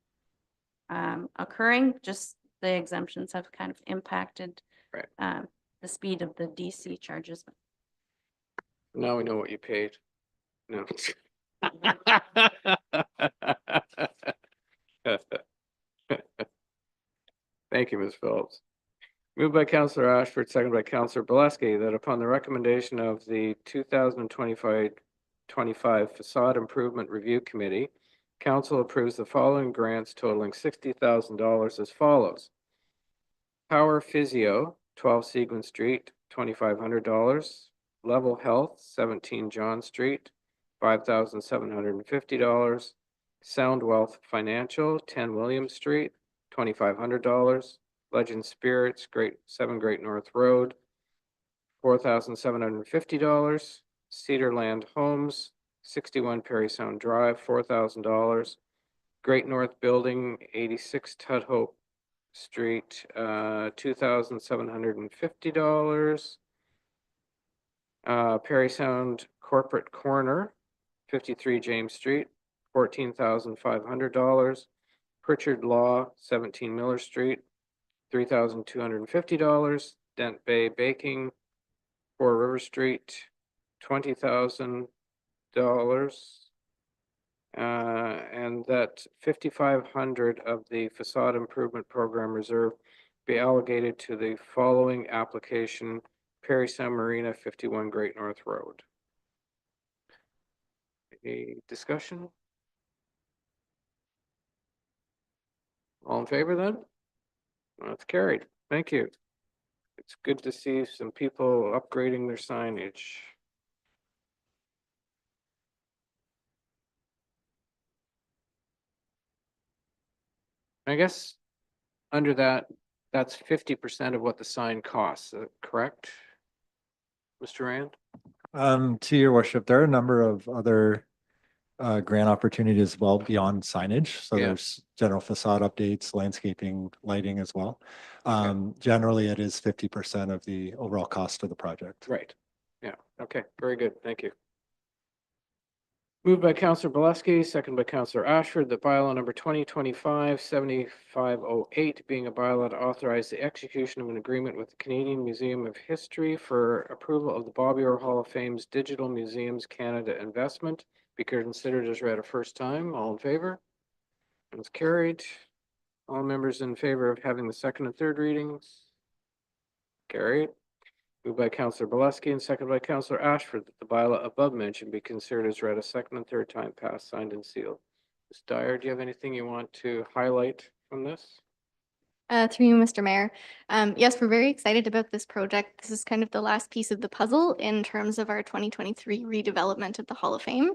occurring, just the exemptions have kind of impacted Right. the speed of the DC charges. Now we know what you paid. No. Thank you, Ms. Phillips. Moved by Councillor Ashford, seconded by Councillor Boleski, that upon the recommendation of the 2025 Facade Improvement Review Committee, Council approves the following grants totaling $60,000 as follows. Power Physio, 12 Seguin Street, $2,500. Level Health, 17 John Street, $5,750. Sound Wealth Financial, 10 William Street, $2,500. Legend Spirits, 7 Great North Road, $4,750. Cedarland Homes, 61 Parry Sound Drive, $4,000. Great North Building, 86 Tudhope Street, $2,750. Parry Sound Corporate Corner, 53 James Street, $14,500. Pritchard Law, 17 Miller Street, $3,250. Dent Bay Baking, 4 River Street, $20,000. And that 5,500 of the facade improvement program reserve be allocated to the following application: Parry San Marina, 51 Great North Road. Any discussion? All in favor then? That's carried. Thank you. It's good to see some people upgrading their signage. I guess under that, that's 50% of what the sign costs, correct? Mr. Rand? To your worship, there are a number of other grant opportunities as well beyond signage. So Yeah. there's general facade updates, landscaping, lighting as well. Generally, it is 50% of the overall cost of the project. Right. Yeah. Okay. Very good. Thank you. Moved by Councillor Bolesky, second by Councillor Ashford, that bylaw number 2025-7508 being a bylaw to authorize the execution of an agreement with the Canadian Museum of History for approval of the Bobby Orr Hall of Fame's Digital Museums Canada investment be considered as read a first time. All in favor? It's carried. All members in favor of having the second and third readings? Carried. Moved by Councillor Bolesky and seconded by Councillor Ashford that the bylaw above mentioned be considered as read a second and third time, passed, signed, and sealed. Ms. Dyer, do you have anything you want to highlight from this? Through you, Mr. Mayor. Yes, we're very excited about this project. This is kind of the last piece of the puzzle in terms of our 2023 redevelopment of the Hall of Fame.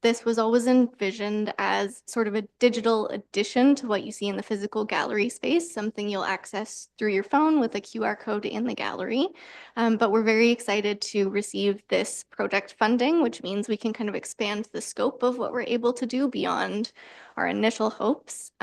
This was always envisioned as sort of a digital addition to what you see in the physical gallery space, something you'll access through your phone with a QR code in the gallery. But we're very excited to receive this project funding, which means we can kind of expand the scope of what we're able to do beyond our initial hopes.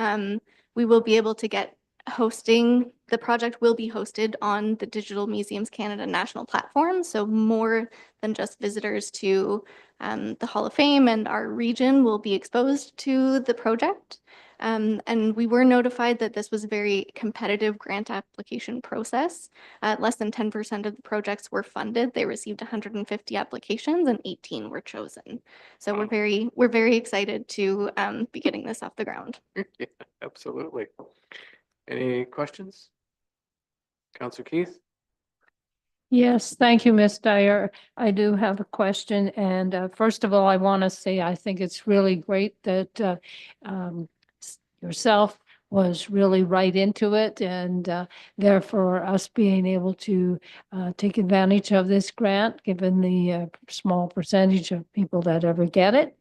We will be able to get the project will be hosted on the Digital Museums Canada national platform. So more than just visitors to the Hall of Fame and our region will be exposed to the project. And we were notified that this was a very competitive grant application process. Less than 10% of the projects were funded. They received 150 applications and 18 were chosen. So we're very excited to be getting this off the ground. Yeah, absolutely. Any questions? Councillor Keith? Yes, thank you, Ms. Dyer. I do have a question. And first of all, I want to say I think it's really great that yourself was really right into it, and therefore us being able to take advantage of this grant, given the small percentage of people that ever get it.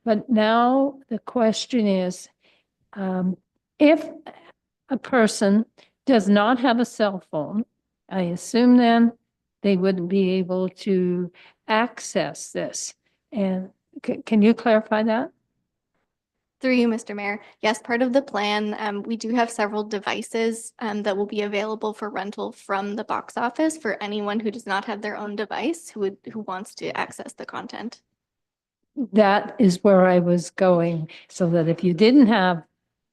But now the question is, if a person does not have a cell phone, I assume then they wouldn't be able to access this. And can you clarify that? Through you, Mr. Mayor. Yes, part of the plan, we do have several devices that will be available for rental from the box office for anyone who does not have their own device who wants to access the content. That is where I was going, so that if you didn't have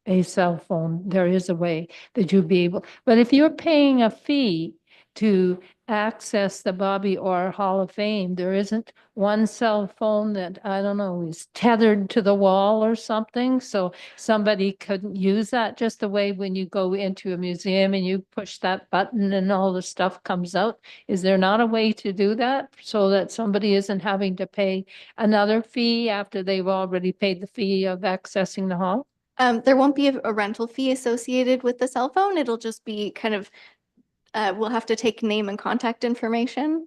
a cell phone, there is a way that you'd be able, but if you're paying a fee to access the Bobby Orr Hall of Fame, there isn't one cell phone that, I don't know, is tethered to the wall or something, so somebody couldn't use that, just the way when you go into a museum and you push that button and all the stuff comes out. Is there not a way to do that so that somebody isn't having to pay another fee after they've already paid the fee of accessing the hall? There won't be a rental fee associated with the cell phone. It'll just be kind of, we'll have to take name and contact information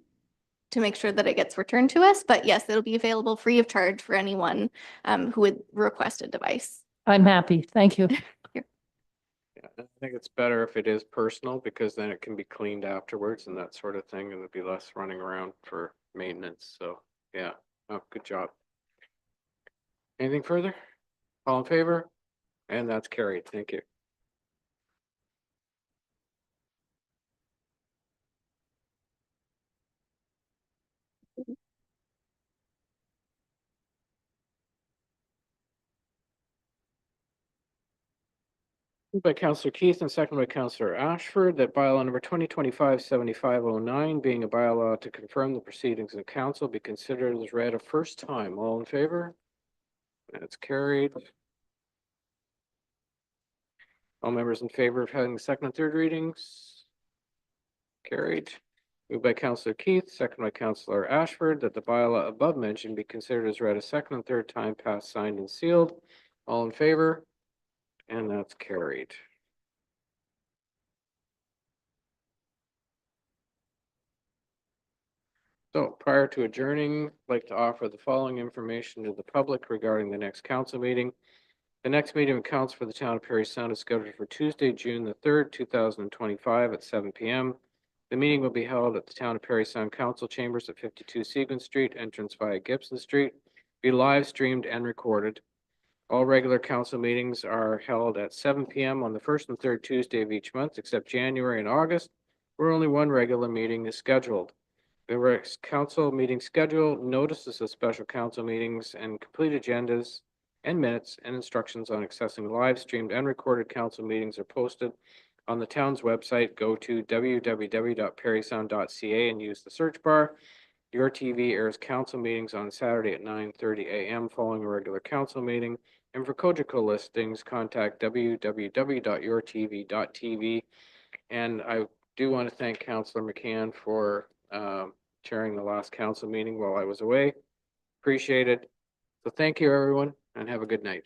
to make sure that it gets returned to us. But yes, it'll be available free of charge for anyone who would request a device. I'm happy. Thank you. Yeah, I think it's better if it is personal, because then it can be cleaned afterwards and that sort of thing, and there'd be less running around for maintenance. So yeah, oh, good job. Anything further? All in favor? And that's carried. Thank you. Moved by Counselor Keith and seconded by Counselor Ashford that bylaw number 2025-7509, being a bylaw to confirm the proceedings in council, be considered as read a first time. All in favor? That's carried. All members in favor of having the second and third readings? Carried. Moved by Counselor Keith, seconded by Counselor Ashford, that the bylaw above mentioned be considered as read a second and third time, passed, signed, and sealed. All in favor? And that's carried. So prior to adjourning, I'd like to offer the following information to the public regarding the next council meeting. The next meeting of council for the town of Parry Sound is scheduled for Tuesday, June the 3rd, 2025 at 7 p.m. The meeting will be held at the town of Parry Sound Council Chambers at 52 Seguin Street, entrance via Gibson Street, be live streamed and recorded. All regular council meetings are held at 7 p.m. on the first and third Tuesday of each month, except January and August, where only one regular meeting is scheduled. The council meeting schedule, notices of special council meetings, and complete agendas and minutes and instructions on accessing live streamed and recorded council meetings are posted on the town's website. Go to www.parrysound.ca and use the search bar. Your TV airs council meetings on Saturday at 9:30 a.m. following a regular council meeting. And for Cogeco listings, contact www.yourtv.tv. And I do want to thank Councillor McCann for chairing the last council meeting while I was away. Appreciate it. So thank you, everyone, and have a good night.